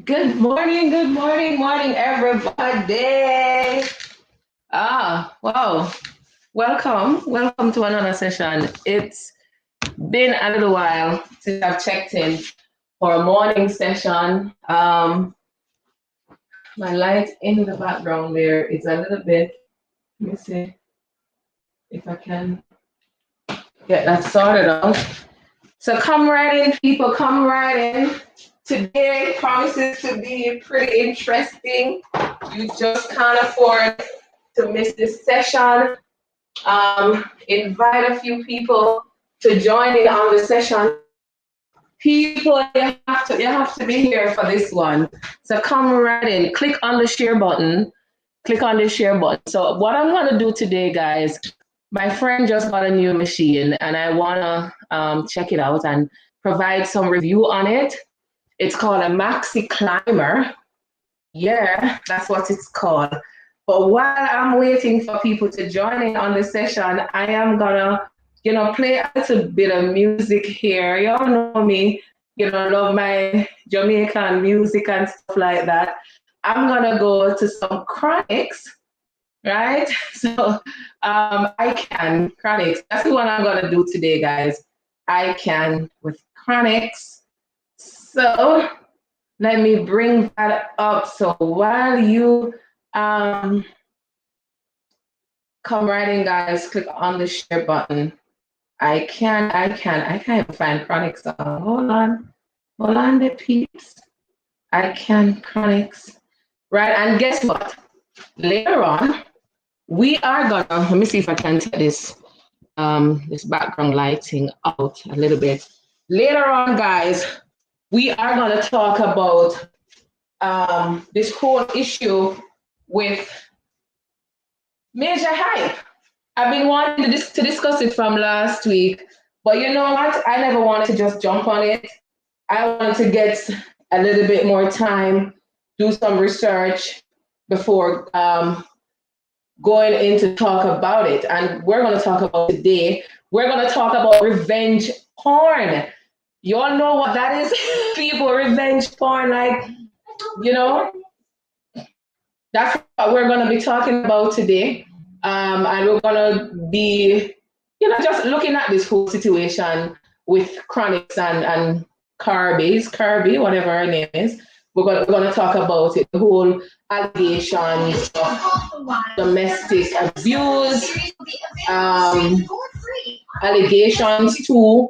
Good morning, everybody. Wow. Welcome to another session. It's been a little while since I've checked in for a morning session. My light in the background there is a little bit, let me see if I can get that sorted out. So come right in, people, come right in. Today promises to be pretty interesting. You just can't afford to miss this session. Invite a few people to join in on the session. People, you have to be here for this one. So come right in. Click on the share button. Click on the share button. So what I'm gonna do today, guys, my friend just got a new machine and I wanna check it out and provide some review on it. It's called a Maxi Climber. Yeah, that's what it's called. But while I'm waiting for people to join in on the session, I am gonna, play a little bit of music here. Y'all know me, love my Jamaican music and stuff like that. I'm gonna go to some chronics, right? So I can chronics. That's the one I'm gonna do today, guys. I can with chronics. So let me bring that up. So while you come right in, guys, click on the share button. I can't find chronics. Hold on, the peeps. I can chronics. Right, and guess what? Later on, we are gonna, let me see if I can take this background lighting out a little bit. Later on, guys, we are gonna talk about this whole issue with major hype. I've been wanting to discuss it from last week, but you know what? I never wanted to just jump on it. I wanted to get a little bit more time, do some research before going in to talk about it. And we're going to talk about today. We're going to talk about revenge porn. You all know what that is? People, revenge porn, like, you know, that's what we're going to be talking about today. And we're going to be, just looking at this whole situation with Chronics and Kirby, whatever her name is. We're gonna talk about it, the whole allegations of domestic abuse, allegations too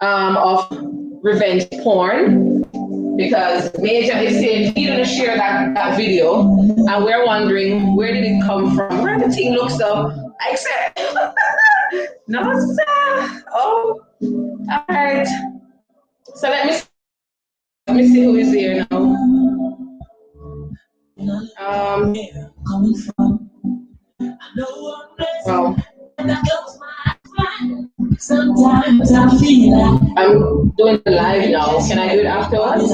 of revenge porn, because Major is saying he didn't share that video, and we're wondering where did it come from? Where the thing looks so? I said, no, sir. Oh, all right. So let me see who is here now. Well, sometimes I feel like I'm doing the live now. Can I do it afterwards?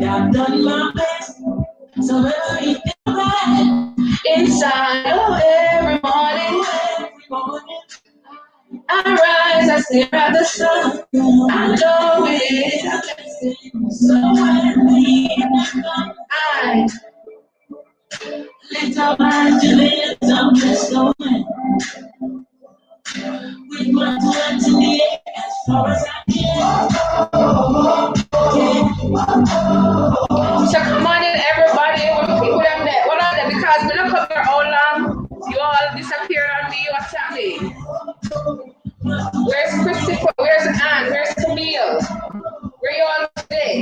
I've done my best. So every inside, oh, every morning, I rise, I stare at the sun. I know it. So I lift up my lift up the stone. With my hands in the air as far as I can. So come on in, everybody. What people them there? What are they? Because we look up here all long. You all disappear on me. What's happening? Where's Christopher? Where's Anne? Where's Camille? Where you all today?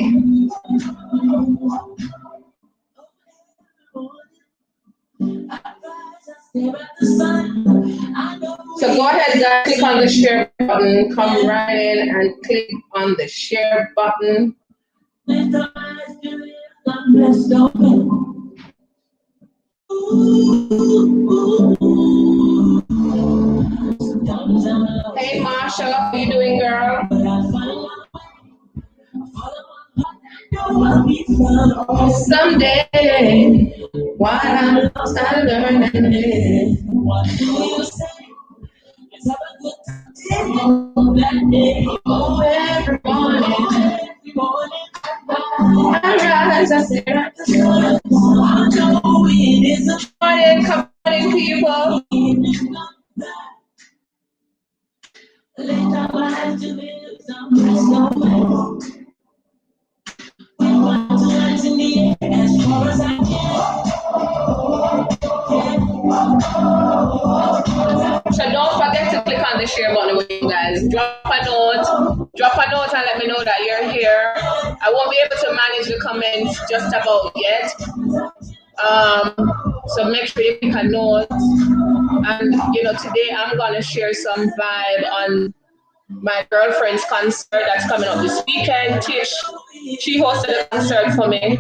So go ahead, guys, click on the share button, come right in and click on the share button. Hey Marsha, how you doing, girl? Someday, while I'm lost, I learn and live. What do you say? Let's have a good time. That day, oh, every morning, Alright, come on, people. So don't forget to click on the share button with you guys. Drop a note and let me know that you're here. I won't be able to manage the comments just about yet. So make sure you click a note. And today I'm gonna share some vibe on my girlfriend's concert that's coming up this weekend. She hosted a concert for me.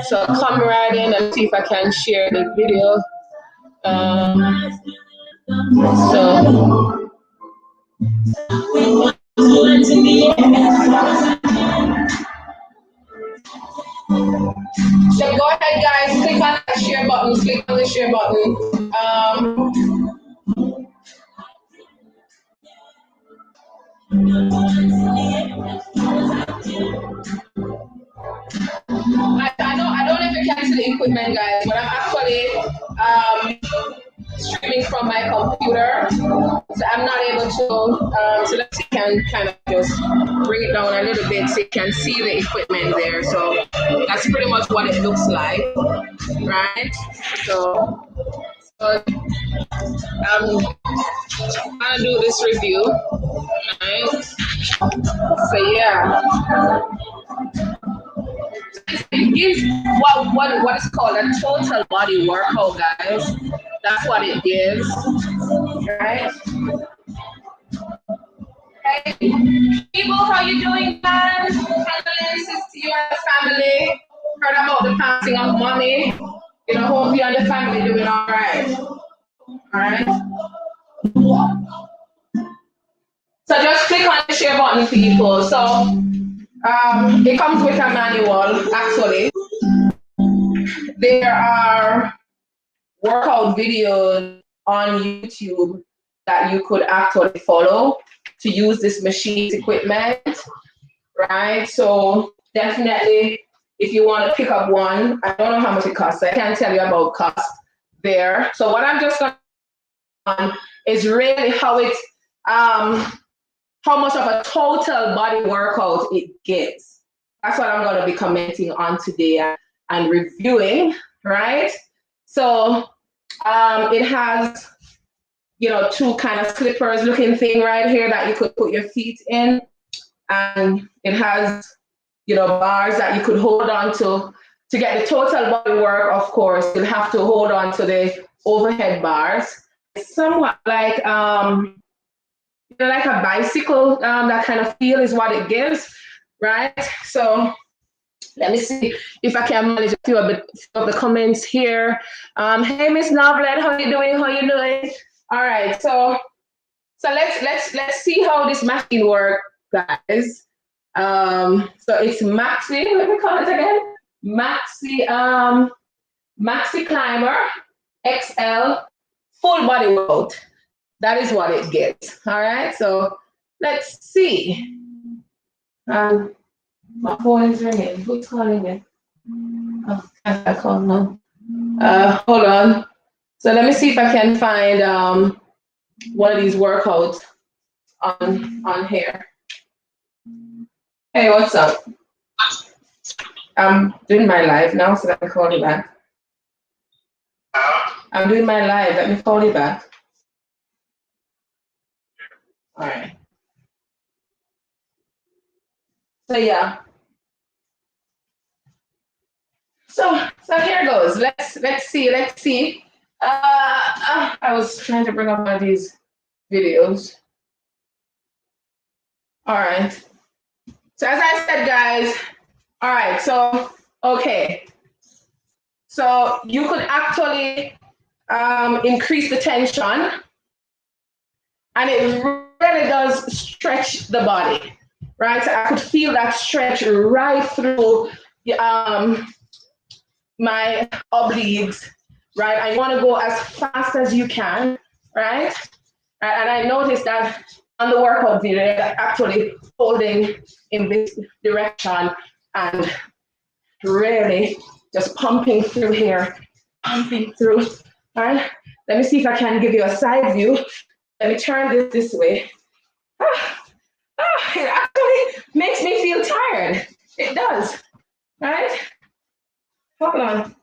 So come right in and see if I can share the video. So go ahead, guys. Click on the share button. Click on the share button. I don't know if you can see the equipment, guys, but I'm actually streaming from my computer, so I'm not able to. So let's see, can kind of just bring it down a little bit so you can see the equipment there. So that's pretty much what it looks like, right? So I'm gonna do this review, right? So yeah. It gives what is called a total body workout, guys. That's what it gives, right? Hey, people, how you doing, guys? Condolences to you and the family. Heard about the passing of mommy. Hope you and the family doing all right. All right. So just click on the share button, people. So it comes with a manual, actually. There are workout videos on YouTube that you could actually follow to use this machine's equipment, right? So definitely, if you want to pick up one, I don't know how much it costs. I can't tell you about cost there. So what I'm just going to is really how much of a total body workout it gives. That's what I'm going to be commenting on today and reviewing, right? So it has, two kind of slippers looking thing right here that you could put your feet in. And it has, bars that you could hold on to get the total body work. Of course, you'll have to hold on to the overhead bars. It's somewhat like, like a bicycle, that kind of feel is what it gives, right? So let me see if I can manage a few of the comments here. Hey, Miss Novlet, how you doing? How you doing? All right, so let's see how this machine works, guys. So it's Maxi. Let me call it again. Maxi Climber XL full body workout. That is what it gets. All right, so let's see. My phone is ringing. Who's calling me? Oh, I call now. Hold on. So let me see if I can find one of these workouts on here. Hey, what's up? I'm doing my live now, so let me call you back. I'm doing my live. Let me call you back. All right. So yeah. So here goes. Let's see. I was trying to bring up one of these videos. All right. So as I said, guys. All right. So okay. So you could actually increase the tension, and it really does stretch the body, right? So I could feel that stretch right through my obliques, right? And you want to go as fast as you can, right? And I noticed that on the workout video, they're actually holding in this direction and really just pumping through here, pumping through. All right, let me see if I can give you a side view. Let me turn this way. It actually makes me feel tired. It does, right? Hold on.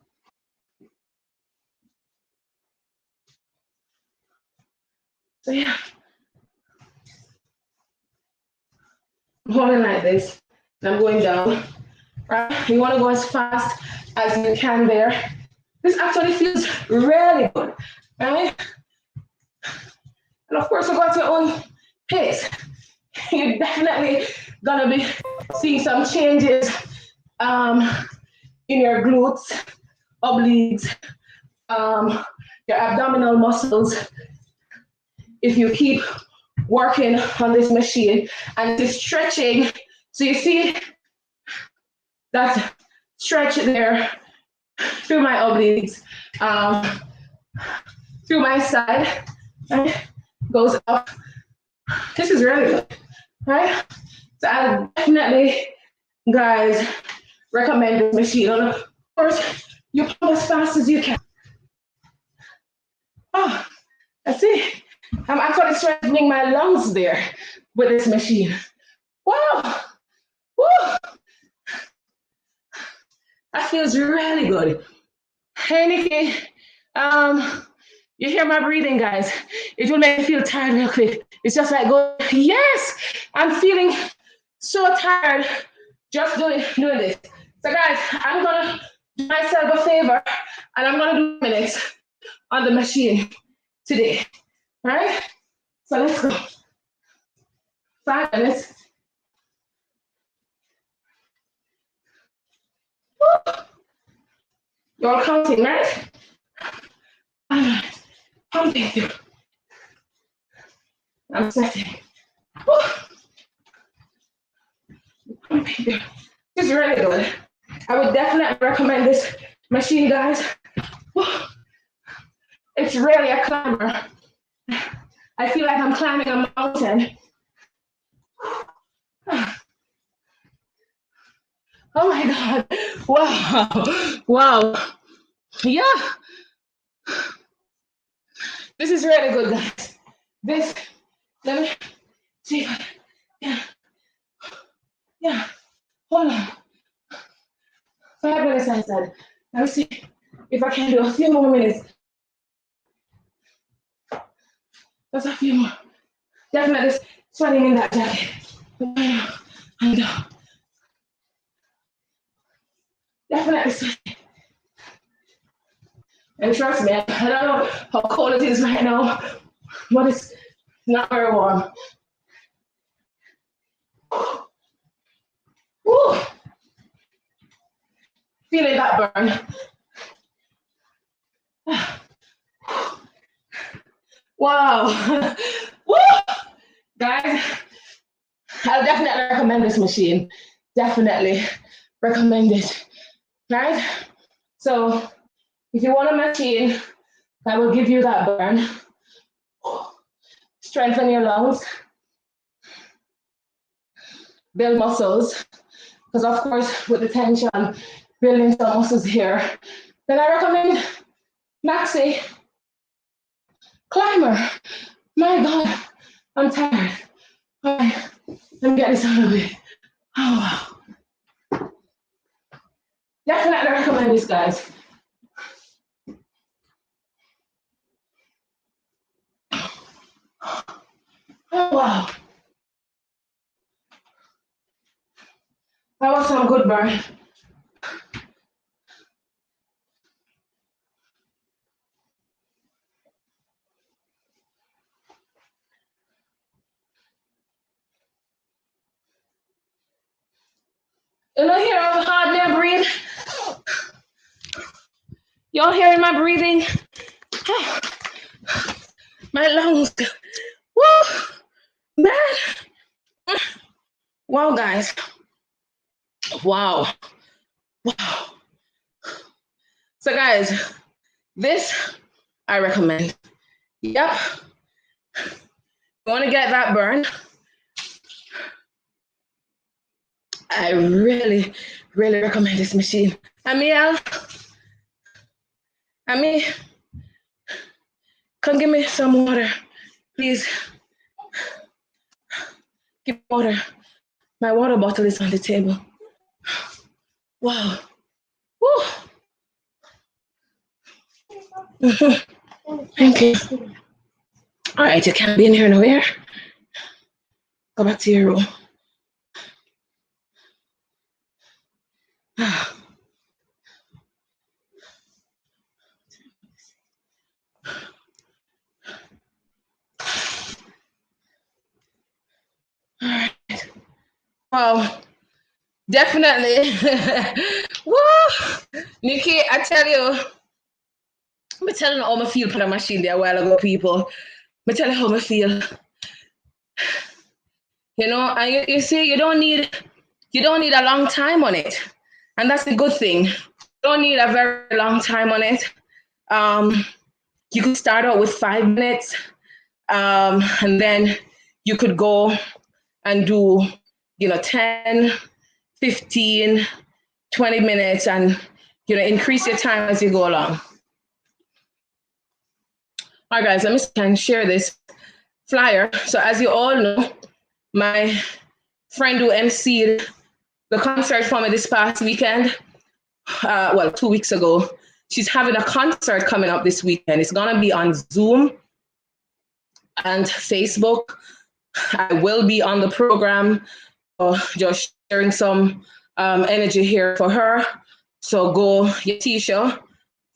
So yeah, I'm holding like this, and I'm going down. Right? You want to go as fast as you can there. This actually feels really good, right? And of course, you got your own pace. You're definitely gonna be seeing some changes in your glutes, obliques, your abdominal muscles if you keep working on this machine and it is stretching. So you see that stretch there through my obliques, through my side, right? Goes up. This is really good, right? So I definitely, guys, recommend this machine. And of course, you pump as fast as you can. Oh, I see. I'm actually strengthening my lungs there with this machine. Wow. Woo. That feels really good. Hey, Nikki. You hear my breathing, guys? It will make me feel tired real quick. It's just like go, yes, I'm feeling so tired just doing this. So guys, I'm gonna do myself a favor and I'm gonna do minutes on the machine today, right? So let's go. 5 minutes. Woo. You're all counting, right? I'm pumping through. I'm sweating. Woo. Pumping through. It's really good. I would definitely recommend this machine, guys. Woo. It's really a climber. I feel like I'm climbing a mountain. Oh my God. Wow. Wow. Yeah. This is really good, guys. This, let me see. Yeah. Yeah. Hold on. 5 minutes, I said. Let me see if I can do a few more minutes. Just a few more. Definitely sweating in that jacket. And definitely sweating. And trust me, I don't know how cold it is right now, but it's not very warm. Woo. Feeling that burn. Wow. Woo. Guys, I'll definitely recommend this machine. Definitely recommend it. Right? So if you want a machine that will give you that burn, strengthen your lungs, build muscles, because of course with the tension, building some muscles here, then I recommend Maxi Climber. My God, I'm tired. All right, let me get this out of the way. Oh, wow. Definitely recommend this, guys. Oh, wow. That was some good burn. You know, hear how hard I breathe? Y'all hearing my breathing? My lungs. Woo! Man. Wow, guys. Wow. Wow. So, guys, this I recommend. Yep. You want to get that burn? I really, really recommend this machine. Amiel, Ami, come give me some water, please. Give me water. My water bottle is on the table. Wow. Woo. Thank you. All right, you can't be in here nowhere. Go back to your room. All right. Well, definitely. Woo! Nikki, I tell you, I'm telling you how I feel for the machine there a while ago, people. I'm telling you how I feel. You know, and you see, you don't need a long time on it. And that's the good thing. You don't need a very long time on it. You could start out with 5 minutes, and then you could go and do, 10, 15, 20 minutes, and, increase your time as you go along. All right, guys, let me share this flyer. So as you all know, my friend who emceed the concert for me this past weekend, 2 weeks ago, she's having a concert coming up this weekend. It's gonna be on Zoom and Facebook. I will be on the program, just sharing some energy here for her. So go Yatisha,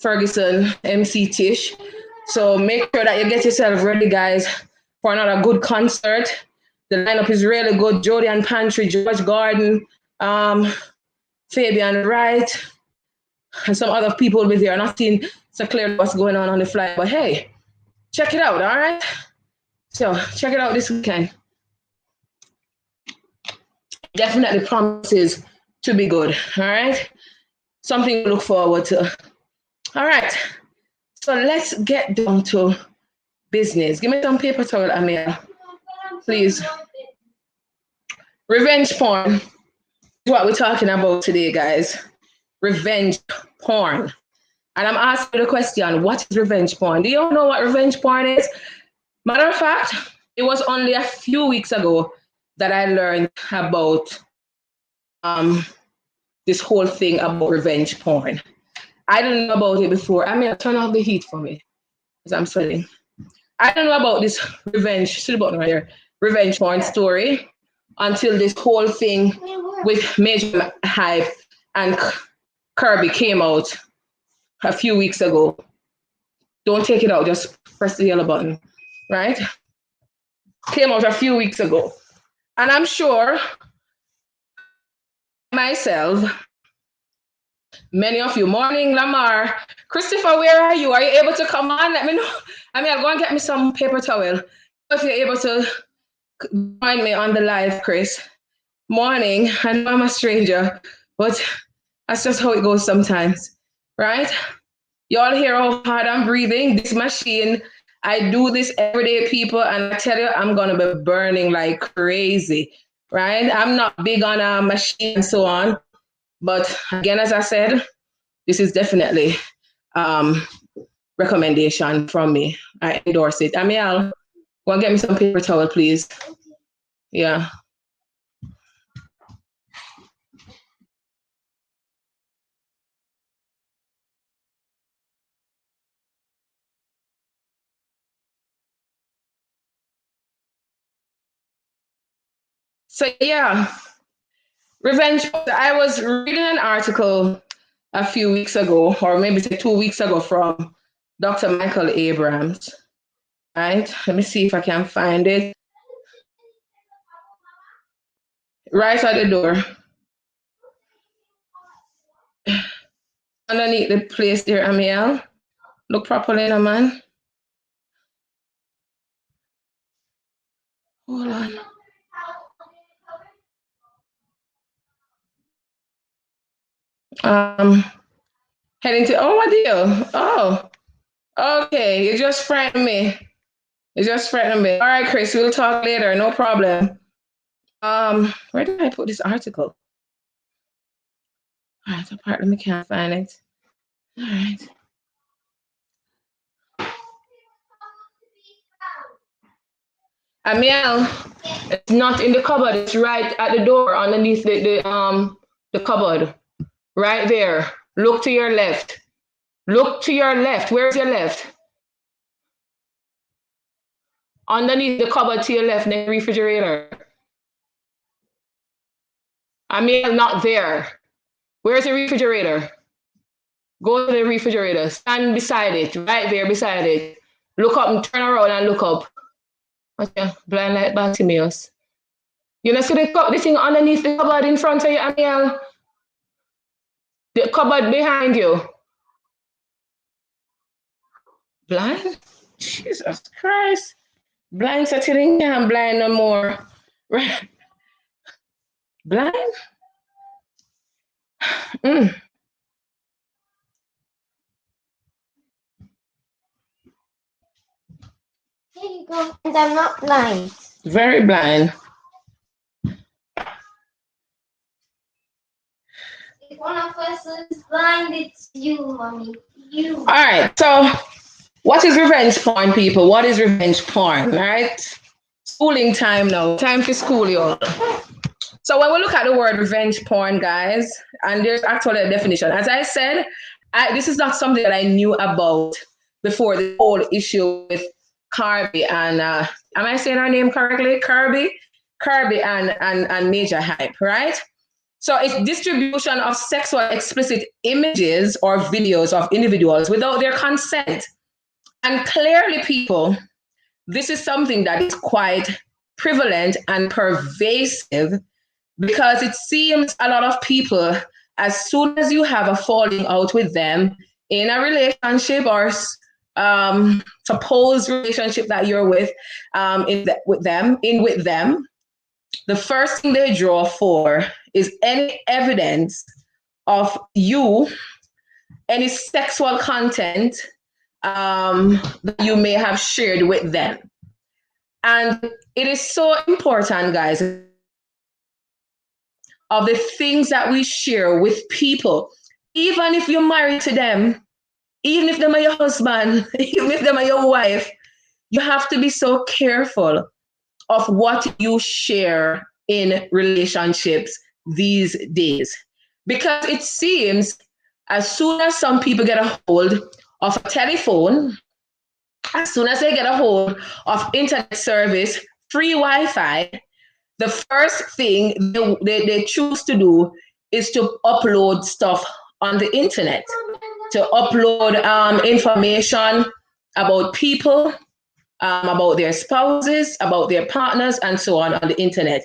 Ferguson, MC Tish. So make sure that you get yourself ready, guys, for another good concert. The lineup is really good. Jody and Pantry, George Gordon, Fabian Wright, and some other people will be there. Not seeing so clearly what's going on the fly, but hey, check it out, all right? So check it out this weekend. Definitely promises to be good, all right? Something to look forward to. All right, so let's get down to business. Give me some paper towel, Amir, please. Revenge porn is what we're talking about today, guys. Revenge porn. And I'm asking the question, what is revenge porn? Do you all know what revenge porn is? Matter of fact, it was only a few weeks ago that I learned about this whole thing about revenge porn. I didn't know about it before. I mean, turn off the heat for me because I'm sweating. I don't know about this revenge porn story until this whole thing with Major Hype and Kirby came out a few weeks ago. Don't take it out, just press the yellow button, right? Came out a few weeks ago. And I'm sure myself, many of you, morning, Lamar, Christopher, where are you? Are you able to come on? Let me know. I mean, I'll go and get me some paper towel. If you're able to join me on the live, Chris. Morning, I know I'm a stranger, but that's just how it goes sometimes, right? You all hear how hard I'm breathing. This machine, I do this every day, people, and I tell you, I'm gonna be burning like crazy, right? I'm not big on a machine and so on, but again, as I said, this is definitely recommendation from me. I endorse it. Amiel, go and get me some paper towel, please. Yeah. So yeah, revenge. I was reading an article a few weeks ago, or maybe 2 weeks ago, from Dr. Michael Abrams. Right? Let me see if I can find it. Right at the door. Underneath the place there, Amiel. Look properly, no man. Hold on. Heading to, oh, my dear. Oh, okay. You just frightened me. You just frightened me. All right, Chris, we'll talk later. No problem. Where did I put this article? All right, apparently we can't find it. All right. Amiel, it's not in the cupboard. It's right at the door underneath the cupboard. Right there. Look to your left. Look to your left. Where's your left? Underneath the cupboard to your left, next refrigerator. Amiel, not there. Where's the refrigerator? Go to the refrigerator. Stand beside it. Right there beside it. Look up and turn around and look up. Okay, blind like Bartimaeus. You know, see the thing underneath the cupboard in front of you, Amiel? The cupboard behind you. Blind? Jesus Christ. Blind so you can't blind no more. Right. Blind? Mm. Here you go. And I'm not blind. Very blind. If one of us is blind, it's you, mommy. You. All right. So, what is revenge porn, people? What is revenge porn? All right. Schooling time now. Time for school, y'all. So when we look at the word revenge porn, guys, and there's actually a definition. As I said, this is not something that I knew about before the whole issue with Kirby and am I saying her name correctly? Kirby and Major Hype, right? So it's distribution of sexual explicit images or videos of individuals without their consent. And clearly, people, this is something that is quite prevalent and pervasive because it seems a lot of people, as soon as you have a falling out with them in a relationship or supposed relationship that you're with, with them, the first thing they draw for is any evidence of you, any sexual content that you may have shared with them. And it is so important, guys, of the things that we share with people, even if you're married to them, even if they're your husband, even if they're your wife, you have to be so careful of what you share in relationships these days. Because it seems as soon as some people get a hold of a telephone, as soon as they get a hold of internet service, free Wi-Fi, the first thing they choose to do is to upload stuff on the internet, to upload information about people, about their spouses, about their partners, and so on the internet.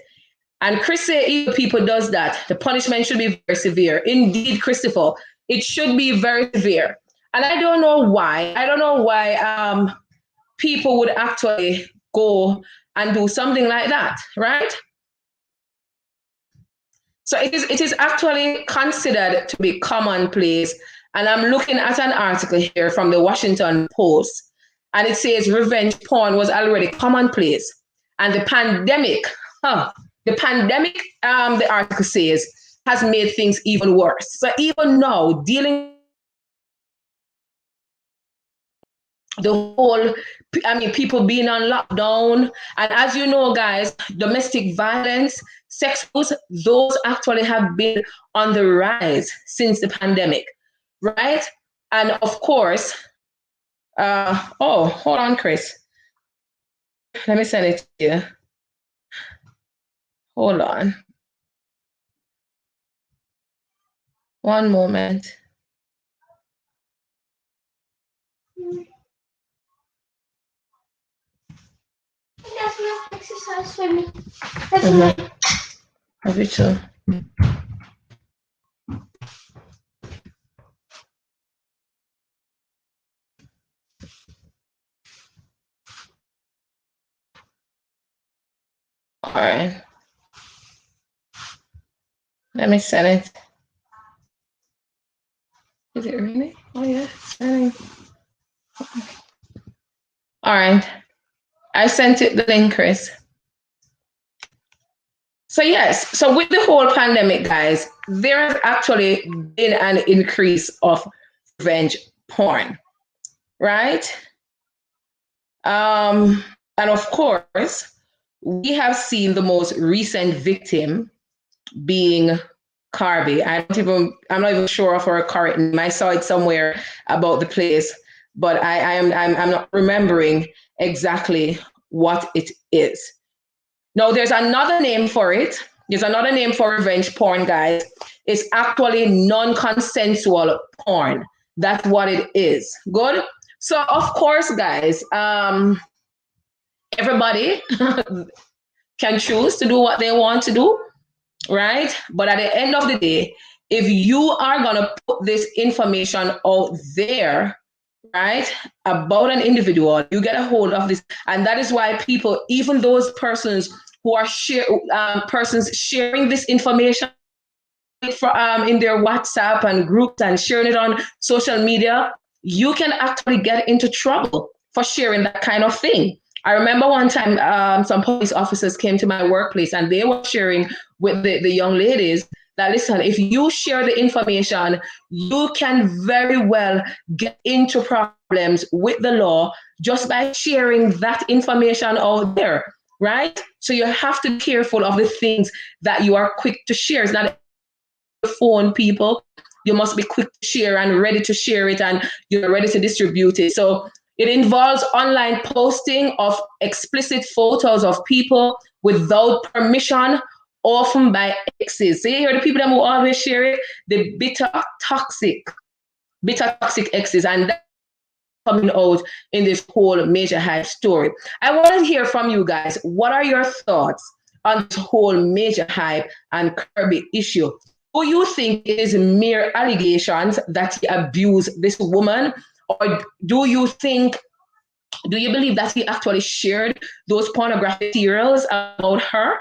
And Chris say if people does that, the punishment should be very severe. Indeed, Christopher, it should be very severe. And I don't know why. I don't know why people would actually go and do something like that, right? So it is actually considered to be commonplace. And I'm looking at an article here from the Washington Post, and it says revenge porn was already commonplace. And the pandemic, the article says, has made things even worse. So even now, dealing the whole, people being on lockdown, and as you know, guys, domestic violence, sex abuse, those actually have been on the rise since the pandemic, right? And of course, hold on, Chris. Let me send it to you. Hold on. One moment. That's not exercise for me. That's Have you too? All right. Let me send it. Is it really? Oh yeah, it's sending. All right. I sent it the link, Chris. So yes, so with the whole pandemic, guys, there has actually been an increase of revenge porn, right? And of course, we have seen the most recent victim being Kirby. I'm not even sure of her correct name. I saw it somewhere about the place, but I'm not remembering exactly what it is. No, there's another name for it. There's another name for revenge porn, guys. It's actually non-consensual porn. That's what it is. Good. So of course, guys, everybody can choose to do what they want to do, right? But at the end of the day, if you are gonna put this information out there, right, about an individual, you get a hold of this, and that is why people, even those persons who are persons sharing this information for in their WhatsApp and groups and sharing it on social media, you can actually get into trouble for sharing that kind of thing. I remember one time some police officers came to my workplace and they were sharing with the young ladies that, listen, if you share the information, you can very well get into problems with the law just by sharing that information out there, right? So you have to be careful of the things that you are quick to share. It's not phone, people. You must be quick to share and ready to share it, and you're ready to distribute it. So it involves online posting of explicit photos of people without permission, often by exes. So you hear the people that who always share it, the bitter toxic exes, and that's coming out in this whole major hype story. I want to hear from you guys. What are your thoughts on this whole major hype and Kirby issue? Do you think it is mere allegations that he abused this woman? Or do you believe that he actually shared those pornographic materials about her?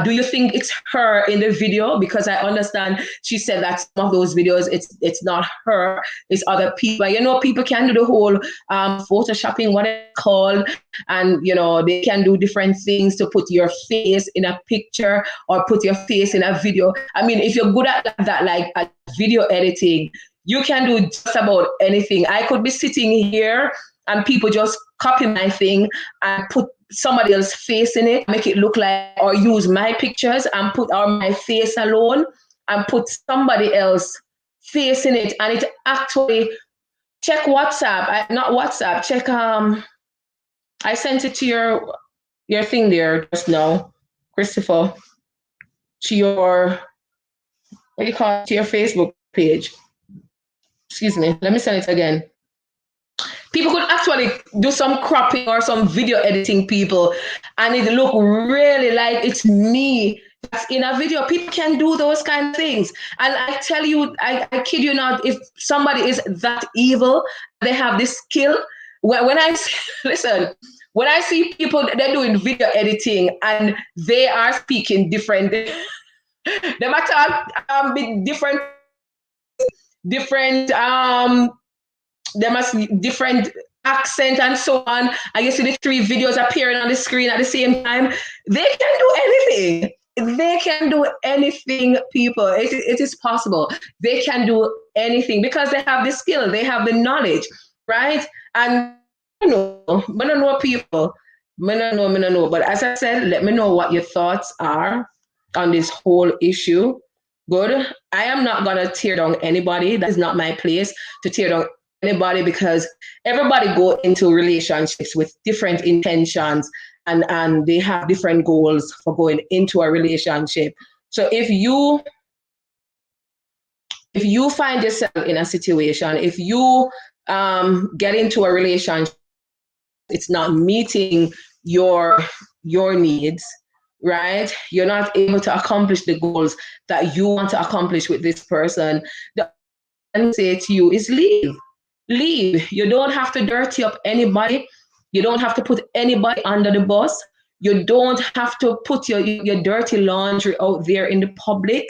Do you think it's her in the video? Because I understand she said that some of those videos, it's not her, it's other people. You know, people can do the whole photoshopping, what it's called, and you know, they can do different things to put your face in a picture or put your face in a video. I mean, if you're good at that, like at video editing, you can do just about anything. I could be sitting here and people just copy my thing and put somebody else's face in it, make it look like, or use my pictures and put on my face alone and put somebody else's face in it. And it actually, check WhatsApp, not WhatsApp, check, I sent it to your thing there just now, Christopher, to your, what do you call it, to your Facebook page. Excuse me, let me send it again. People could actually do some cropping or some video editing, people, and it look really like it's me that's in a video. People can do those kind of things. And I tell you, I kid you not, if somebody is that evil, they have this skill. When I listen, when I see people, they're doing video editing and they are speaking different, they might talk different there must be different accent and so on. I guess the 3 videos appearing on the screen at the same time. They can do anything. They can do anything, people. It is possible. They can do anything because they have the skill, they have the knowledge, right? And I don't know people. I don't know. But as I said, let me know what your thoughts are on this whole issue. Good. I am not gonna tear down anybody. That is not my place to tear down anybody, because everybody go into relationships with different intentions and they have different goals for going into a relationship. So if you find yourself in a situation, if you get into a relationship, it's not meeting your needs, right? You're not able to accomplish the goals that you want to accomplish with this person, the I say to you is leave. You don't have to dirty up anybody. You don't have to put anybody under the bus. You don't have to put your dirty laundry out there in the public.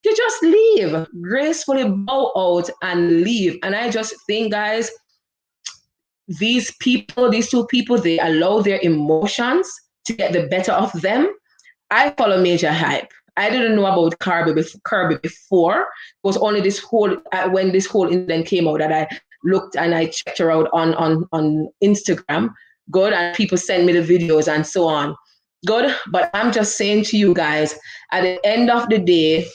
You just leave. Gracefully bow out and leave. And I just think, guys, these 2 people, they allow their emotions to get the better of them. I follow Major Hype. I didn't know about Kirby before. It was only this whole when this whole incident came out that I looked and I checked her out on Instagram. Good, and people send me the videos and so on. Good, but I'm just saying to you guys, at the end of the day,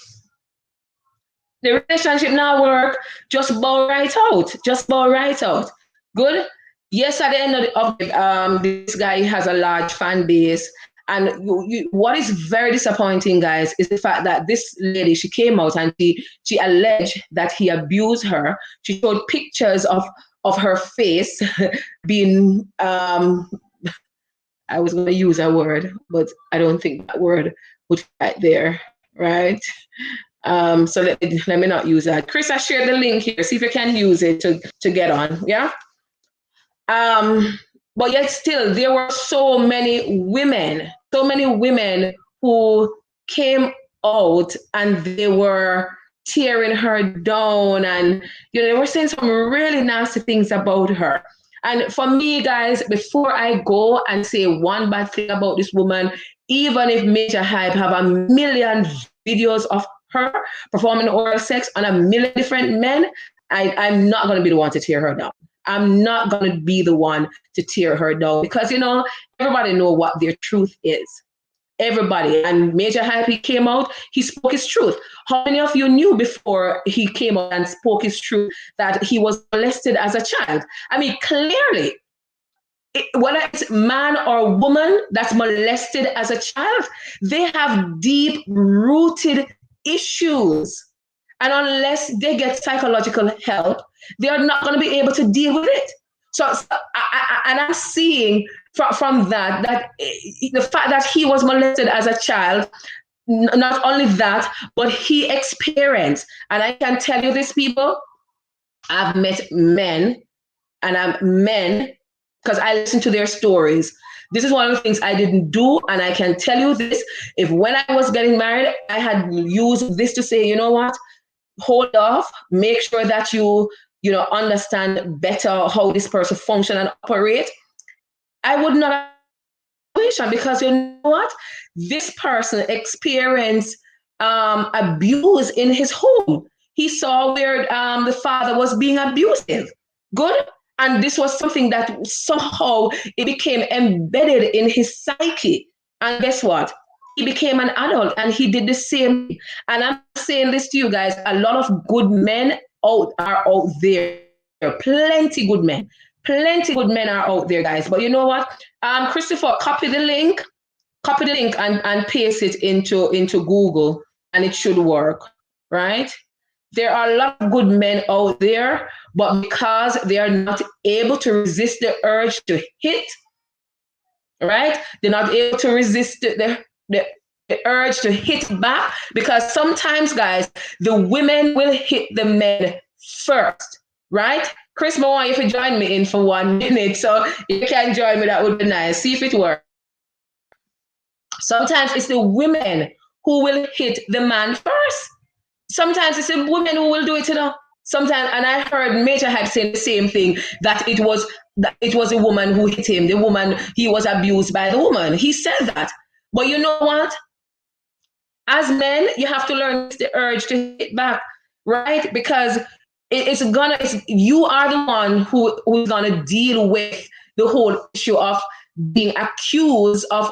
the relationship now work. Just bow right out. Just bow right out. Good. Yes, at the end this guy has a large fan base. And what is very disappointing, guys, is the fact that this lady, she came out and she alleged that he abused her. She showed pictures of her face being I was going to use a word, but I don't think that word would fit there, right? So let me not use that. Chris, I shared the link here. See if you can use it to get on. Yeah. But yet still, there were so many women who came out and they were tearing her down, and they were saying some really nasty things about her. And for me, guys, before I go and say one bad thing about this woman, even if Major Hype have a million videos of her performing oral sex on a million different men, I'm not going to be the one to tear her down. I'm not going to be the one to tear her down because, everybody know what their truth is. Everybody. And Major Hype, he came out, he spoke his truth. How many of you knew before he came out and spoke his truth that he was molested as a child? I mean, clearly, whether it's man or woman that's molested as a child, they have deep-rooted issues. And unless they get psychological help, they are not going to be able to deal with it. So I'm seeing from that the fact that he was molested as a child, not only that, but he experienced, and I can tell you this, people, I've met men, because I listen to their stories. This is one of the things I didn't do, and I can tell you this, if when I was getting married, I had used this to say, you know what, hold off, make sure that you understand better how this person function and operate, I would not have, because you know what, this person experienced abuse in his home. He saw where the father was being abusive. Good. And this was something that somehow it became embedded in his psyche. And guess what? He became an adult and he did the same. And I'm saying this to you guys, a lot of good men are out there. Plenty good men. Plenty good men are out there, guys. But you know what? Christopher, copy the link and paste it into Google, and it should work, right? There are a lot of good men out there, but because they are not able to resist the urge to hit, right? They're not able to resist the urge to hit back, because sometimes, guys, the women will hit the men first, right? Chris, I want you to join me in for 1 minute. So if you can join me, that would be nice. See if it works. Sometimes it's the women who will hit the man first. Sometimes it's the women who will do it, Sometimes, and I heard Major Hype saying the same thing, that it was a woman who hit him. The woman, he was abused by the woman. He said that. But you know what? As men, you have to learn the urge to hit back, right? Because you are the one who's gonna deal with the whole issue of being accused of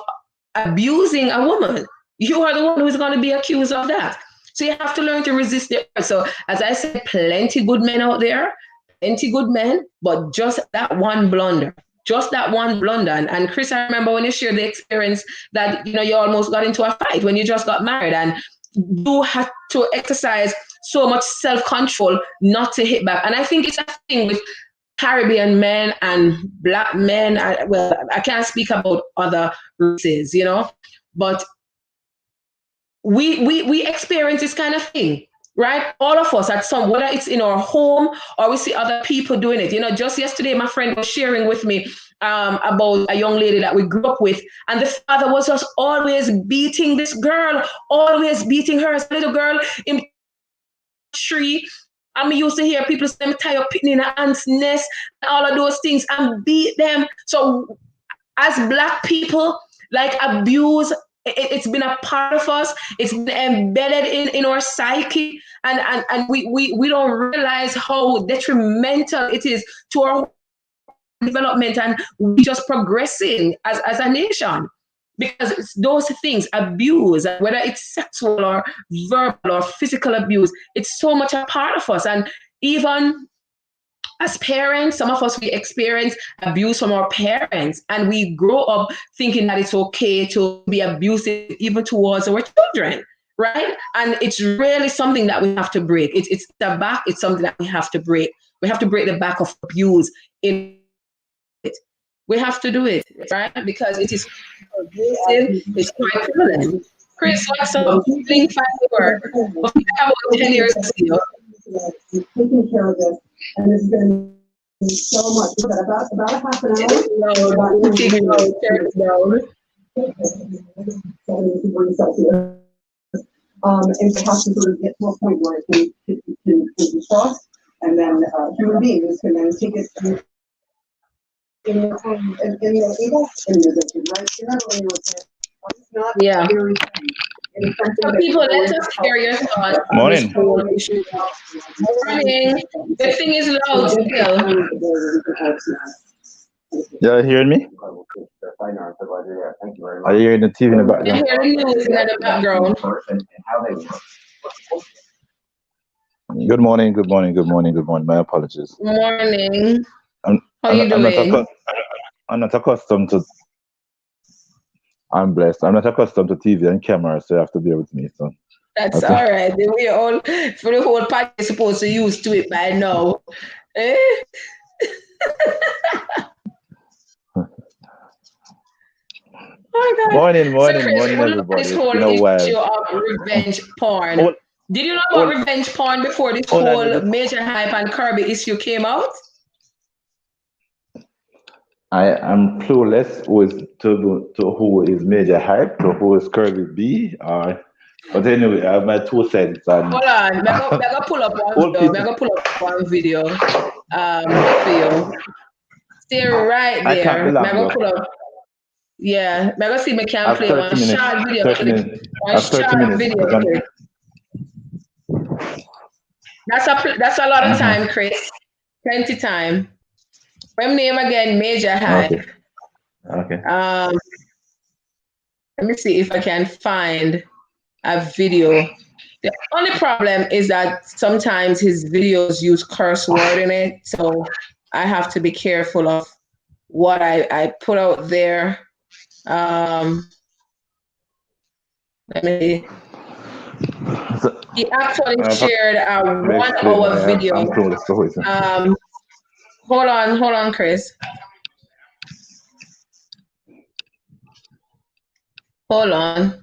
abusing a woman. You are the one who's gonna be accused of that. So you have to learn to resist it. So as I said, plenty good men out there, plenty good men, but just that one blunder. And Chris, I remember when you shared the experience that you almost got into a fight when you just got married, and you had to exercise so much self-control not to hit back. And I think it's a thing with Caribbean men and Black men. I can't speak about other races, but we experience this kind of thing, right? All of us at some, whether it's in our home or we see other people doing it. Just yesterday, my friend was sharing with me about a young lady that we grew up with, and the father was just always beating this girl, always beating her as a little girl in the tree. And we used to hear people say, tie up in an ant's nest, and all of those things, and beat them. So as Black people, like, abuse it's been a part of us. It's been embedded in our psyche, and we don't realize how detrimental it is to our development, and we just progressing as a nation, because it's those things, abuse, whether it's sexual or verbal or physical abuse, it's so much a part of us. And even as parents, some of us, we experience abuse from our parents, and we grow up thinking that it's okay to be abusive even towards our children, right? And it's really something that we have to break. It's the back. It's something that we have to break. We have to break the back of abuse in it. We have to do it, right? Because it is abusive. It's quite prevalent. Chris, what's up? Link 5 But we have about 10 years ago. Taking care of this, and this has been so much. About a half an hour. And it has to sort of get to a point where it can be crossed, and then human beings can then take it in your own, in your able in your vision, right? You're not only it's not Yeah. very So people, let us hear your thoughts on this whole issue. Morning. The thing is loud still. Yeah, hearing me? Are you hearing the TV in the I background? hear the news in the background. Good morning, good morning, good morning, good morning. My apologies. Morning. I'm, How you doing? I'm not accustomed to. I'm blessed. I'm not accustomed to TV and camera, so you have to bear with me. So That's all right. We all, for the whole party, is supposed to used to it by now. Eh? Oh, morning, so Chris, everybody. this It's whole been a while. issue of revenge porn. Did you know about revenge porn before this whole major hype and Kirby issue came out? I am clueless to who is major hype, to who is Kirby B. But anyway, I have my 2 cents. And hold on, I'm gonna pull up one video for you. Stay right there. I can't be long, pull up. Yeah, I'm gonna see if I can play one 30 minutes, short video 30 clip. minutes, One 30 short minutes. video clip. That's a lot of time, Chris. Plenty time. When name again, Major Hype. Okay. Let me see if I can find a video. The only problem is that sometimes his videos use curse word in it, so I have to be careful of what I put out there. Let me see. He actually shared a 1 hour video. Hold on, Chris. Hold on.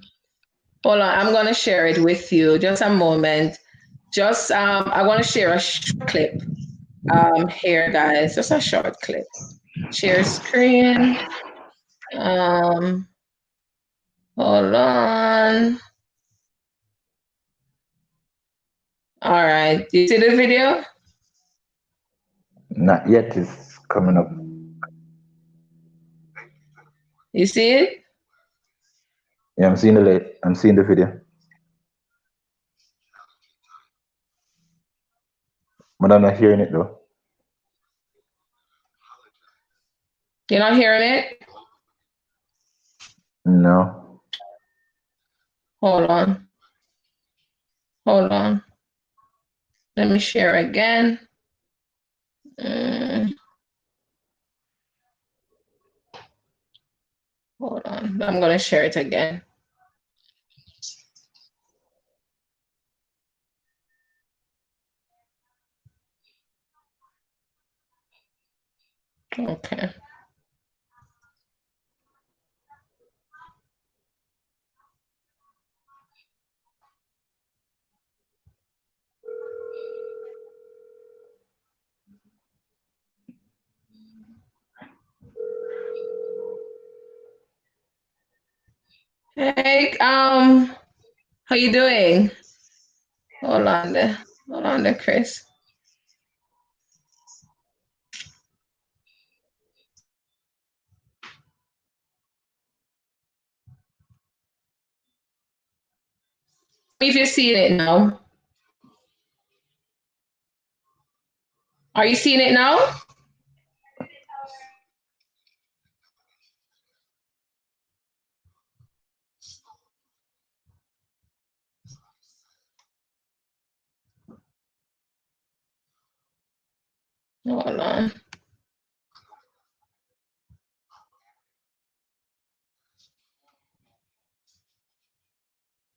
I'm gonna share it with you. Just a moment. I want to share a short clip. Here, guys. Just a short clip. Share screen. Hold on. All right. Do you see the video? Not yet. It's coming up. You see it? Yeah, I'm seeing the video. But I'm not hearing it though. You're not hearing it? No. Hold on. Let me share again. Hold on. I'm going to share it again. Okay. Hey, how you doing? Hold on there, Chris. if you're seeing it now. Are you seeing it now? Hold on.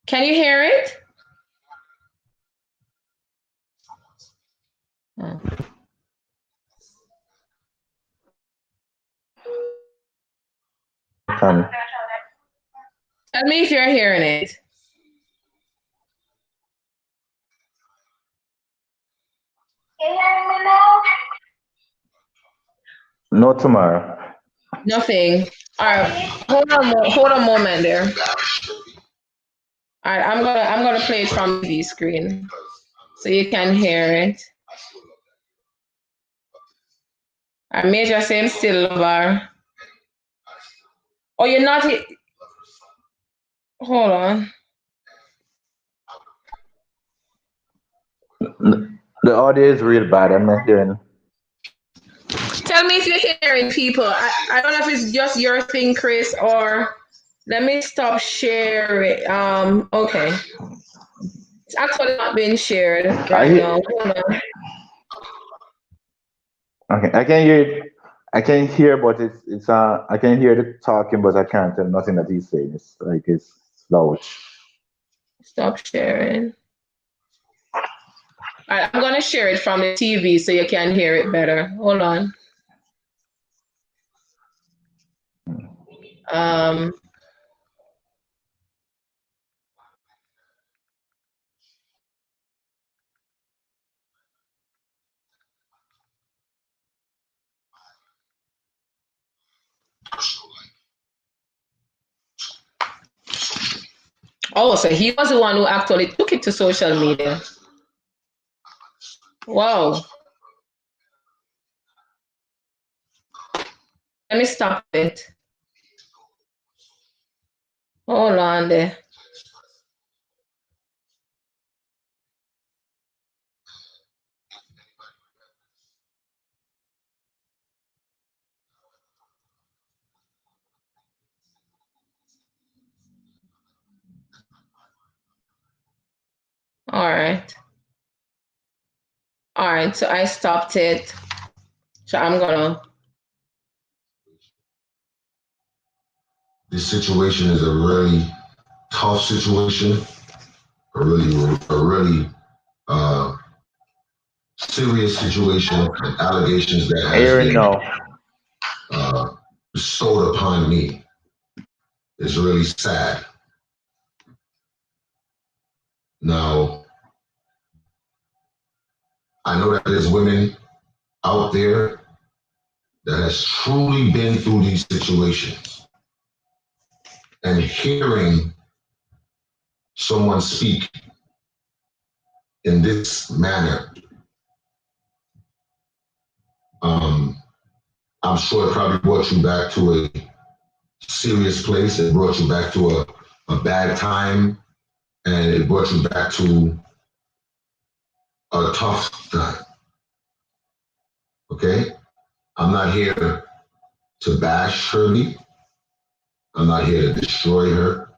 Can you hear it? Oh. Tell me if you're hearing it. Can you hear me now? No, Tamara. Nothing. All right. Hold on a moment there. All right, I'm gonna play it from the TV screen so you can hear it. I made you say I'm still lover. Oh, you're not. Hold on. The audio is real bad. I'm not hearing. Tell me if you're hearing people. I don't know if it's just your thing, Chris, or let me stop sharing. Okay. It's actually not being shared right now. Hold on. Okay, I can hear it. I can hear, but it's I can hear the talking, but I can't tell nothing that he's saying. It's like it's loud. Stop sharing. All right, I'm gonna share it from the TV so you can hear it better. Hold on. Oh, so he was the one who actually took it to social media. Wow. Let me stop it. Hold on there. All right. All right, so I stopped it. So I'm gonna. This situation is a really tough situation, a really serious situation, and allegations that has been bestowed upon me. It's really sad. Now, I know that there's women out there that has truly been through these situations, and hearing someone speak in this manner, I'm sure it probably brought you back to a serious place. It brought you back to a bad time, and it brought you back to a tough time. Okay? I'm not here to bash Kirby. I'm not here to destroy her,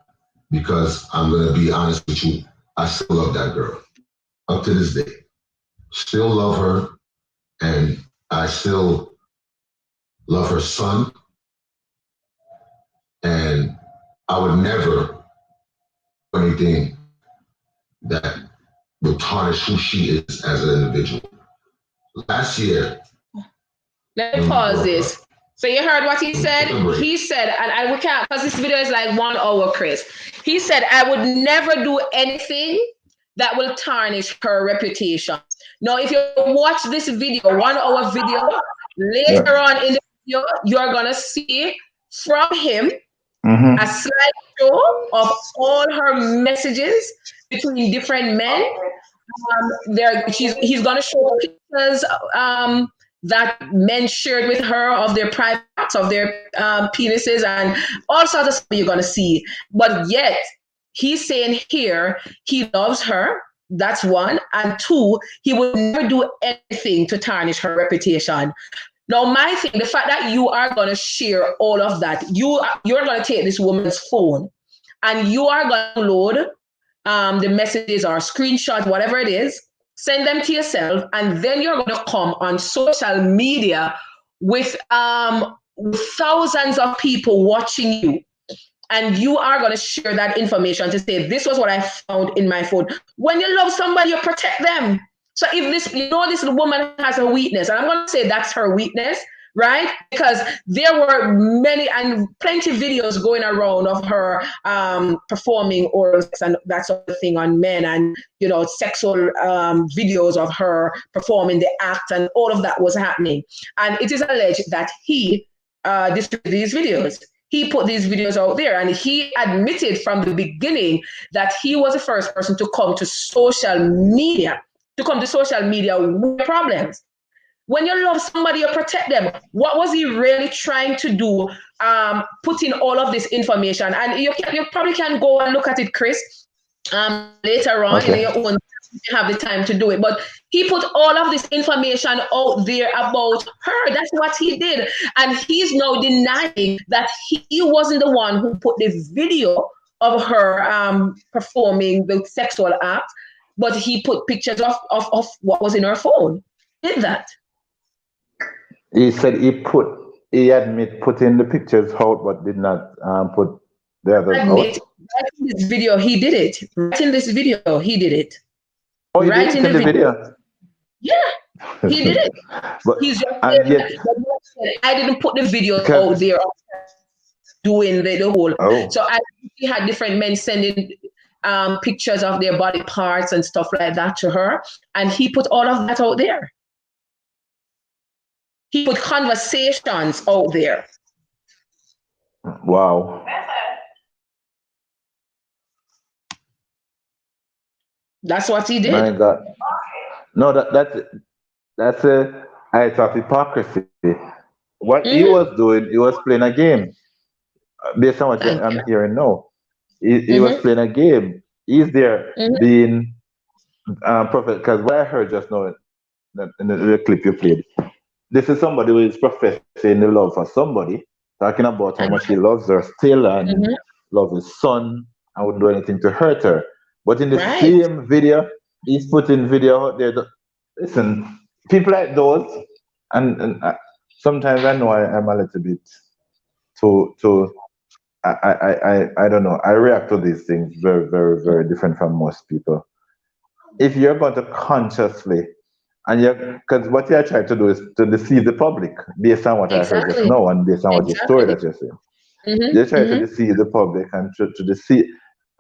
because I'm going to be honest with you. I still love that girl up to this day. Still love her, and I still love her son. And I would never do anything that would tarnish who she is as an individual. Last year. Let me pause this. So you heard what he said? He said, and we can't, because this video is like 1 hour, Chris. He said, I would never do anything that will tarnish her reputation. Now, if you watch this video, 1 hour video, later on in the video, you're going to see from him a slideshow of all her messages between different men. He's going to show pictures that men shared with her of their private parts, of their penises, and all sorts of stuff you're going to see. But yet, he's saying here he loves her. That's one. And two, he would never do anything to tarnish her reputation. Now, my thing, the fact that you are going to share all of that, you're going to take this woman's phone and you are going to load the messages or screenshot, whatever it is, send them to yourself, and then you're going to come on social media with thousands of people watching you. And you are going to share that information to say, this was what I found in my phone. When you love somebody, you protect them. So if this, this woman has a weakness, and I'm going to say that's her weakness, right? Because there were many and plenty of videos going around of her performing oral sex and that sort of thing on men, and sexual videos of her performing the act, and all of that was happening. And it is alleged that he distributed these videos. He put these videos out there, and he admitted from the beginning that he was the first person to come to social media with problems. When you love somebody, you protect them. What was he really trying to do, putting all of this information? And you probably can go and look at it, Chris, later on in your own, you have the time to do it. But he put all of this information out there about her. That's what he did. And he's now denying that he wasn't the one who put the video of her performing the sexual act, but he put pictures of what was in her phone. Did that. He said he admit putting the pictures out, but did not put the others out. Right in this video, he did it. Right in this video, he did it. Oh, he did it in the video? Yeah, he did it. But, he's just I didn't put the video out there doing the whole. Oh. So he had different men sending pictures of their body parts and stuff like that to her, and he put all of that out there. He put conversations out there. Wow. That's what he did. My God. No, that's a act of hypocrisy. What he was doing, he was playing a game. Based on what I'm hearing now, he was playing a game. He's there being perfect. Because what I heard just now in the clip you played, this is somebody who is professing the love for somebody, talking about how much he loves her still and loves his son and would do anything to hurt her. But in the same video, he's putting video out there. Listen, people like those, and sometimes I know I'm a little bit I don't know. I react to these things very, very, very different from most people. If you're going to consciously, because what you're trying to do is to deceive the public based on what I heard just now and based on what the story that you're saying. You're trying to deceive the public and to deceive.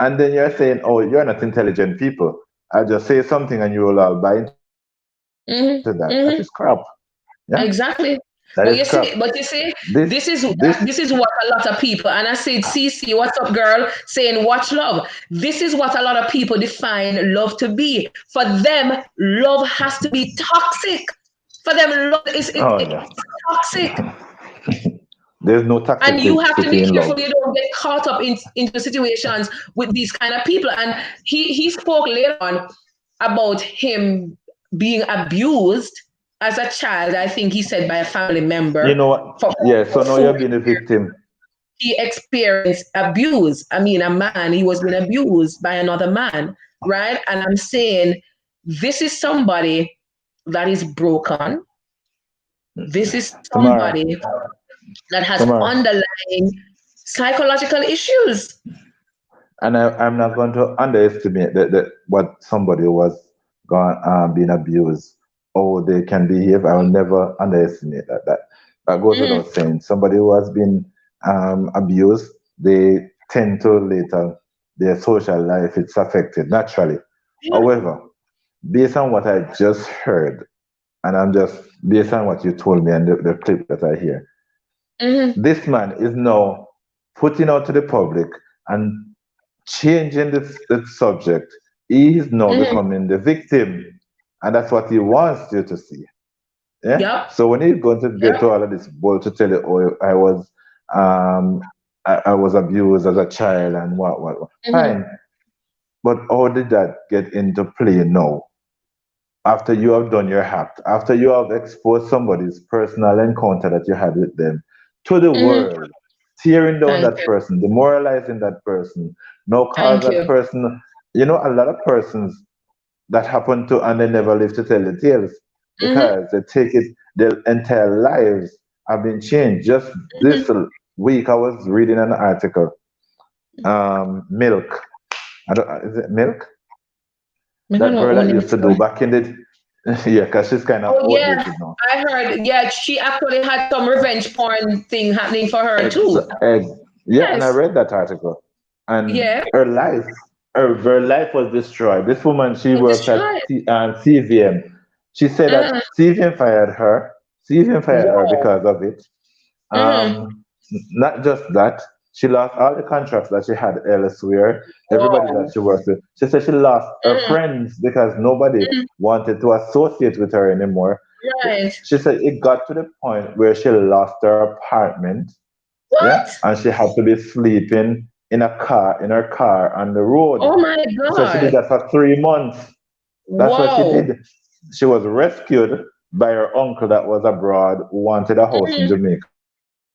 And then you're saying, oh, you're not intelligent people. I'll just say something and you will all buy into that. That is crap. Yeah? Exactly. But you see, this is what a lot of people, and I said, CC, what's up, girl, saying watch love. This is what a lot of people define love to be. For them, love has to be toxic. For them, love is toxic. There's no toxic. And you have to be careful you don't get caught up into situations with these kind of people. And he spoke later on about him being abused as a child. I think he said by a family member. You know what? So now you're being a victim. He experienced abuse. I mean, a man, he was being abused by another man, right? And I'm saying, this is somebody that is broken. This is somebody that has underlying psychological issues. And I'm not going to underestimate what somebody who was being abused, how they can behave. I will never underestimate that. That goes without saying. Somebody who has been abused, they tend to later, their social life, it's affected naturally. However, based on what I just heard, and I'm just based on what you told me and the clip that I hear, this man is now putting out to the public and changing the subject. He is now becoming the victim, and that's what he wants you to see. Yeah. Yep. So when he's going to get to all of this bull to tell you, oh, I was abused as a child and what. Fine. But how did that get into play now? After you have done your act, after you have exposed somebody's personal encounter that you had with them to the Mm-hmm. world, tearing down Thank that you. person, demoralizing that person, now cause Thank that you. person, you know, a lot of persons that happen to and they never live to tell the tales Mm-hmm. because they take it, their entire lives have been changed. Just Mm-hmm. this week, I was reading an article, Milk. I don't, is it Milk? I don't That know girl who that used names to her. do back in the, yeah, because she's kind of Oh yeah, outdated now. I heard. Yeah, she actually had some revenge porn thing happening for her Ex, too. ex, yeah, and I Yes. read that article, and Yeah. her life was destroyed. This woman, she It works at destroyed. CVM. She said that Uh-huh. CVM fired her. CVM fired her Whoa. because of it. Mm-hmm. Not just that, she lost all the contracts that she had elsewhere. Everybody that Whoa. she worked with, she said she lost her Mm-hmm. friends because nobody Mm-hmm. wanted to associate with her anymore. Right. She said it got to the point where she lost her apartment, yeah, What? and she had to be sleeping in her car on the road. Oh my So she did God. that for 3 months. That's what she Whoa. did. She was rescued by her uncle that was abroad who wanted a house in Mm-hmm. Jamaica.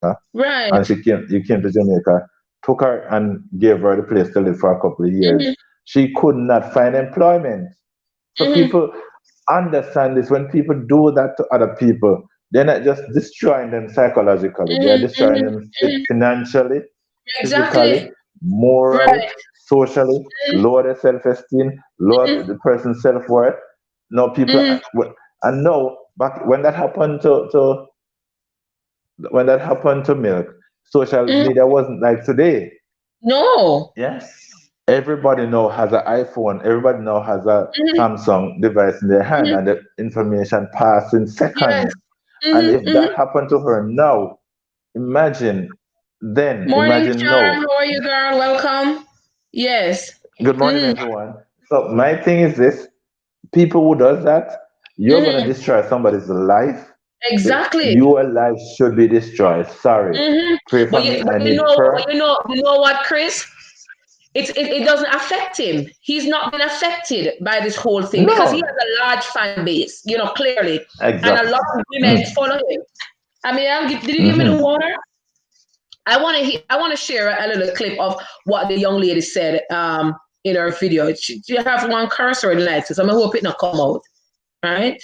And Right. he came to Jamaica, took her and gave her the place to live for a couple of years. Mm-hmm. She could not find employment. So Mm-hmm. people understand this. When people do that to other people, they're not just destroying them psychologically, they are Mm-hmm. destroying Mm-hmm. them Mm-hmm. financially, physically, Exactly. morally, Right. socially, lower their self-esteem, lower Mm-hmm. the person's self-worth. No people, Mm-hmm. and no, back when that happened to when that happened to Milk, social Mm-hmm. media wasn't like today. No. Yes. Everybody now has an iPhone. Everybody now has a Mm-hmm. Samsung device in their hand, Mm-hmm. and the information passes in Yes. seconds. And if Mm-hmm. Mm-hmm. that happened to her now, Morning, imagine Charm. now. How are you, girl? Welcome. Yes. Good morning, Mm-hmm. everyone. So my thing is this: people who does that, you're gonna Mm-hmm. destroy somebody's life. Exactly. Your life should be destroyed. Sorry. Mm-hmm. Pray But for me. but I need prayer. you know what, Chris? It doesn't affect him. He's not been affected by this whole thing because he No, has a large fan base, you know, clearly, and a exactly. lot of women follow him. I mean, did you give me the Mm-hmm. water? I want to share a little clip of what the young lady said in her video. She have one cursor in like this. I mean, hope it not come out, right?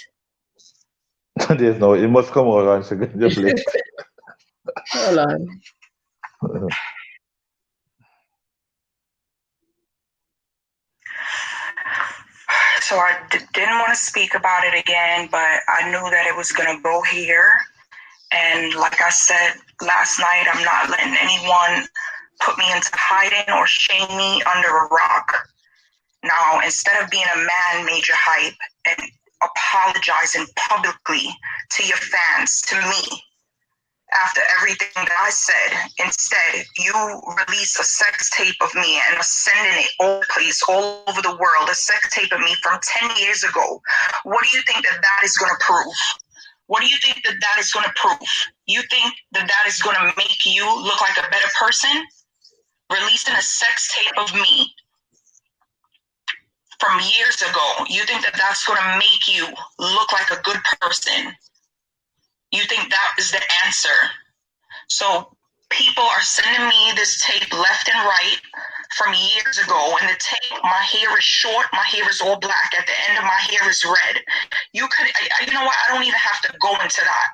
There's no, it must come out and she can play. Hold on. So I didn't want to speak about it again, but I knew that it was going to go here. And like I said last night, I'm not letting anyone put me into hiding or shame me under a rock. Now, instead of being a man major hype and apologizing publicly to your fans, to me, after everything that I said, instead, you release a sex tape of me and are sending it all place, all over the world, a sex tape of me from 10 years ago. What do you think that that is going to prove? What do you think that that is going to prove? You think that that is going to make you look like a better person? Releasing a sex tape of me from years ago, you think that that's going to make you look like a good person? You think that is the answer? So people are sending me this tape left and right from years ago. And the tape, my hair is short, my hair is all black. At the end of my hair is red. You know what? I don't even have to go into that.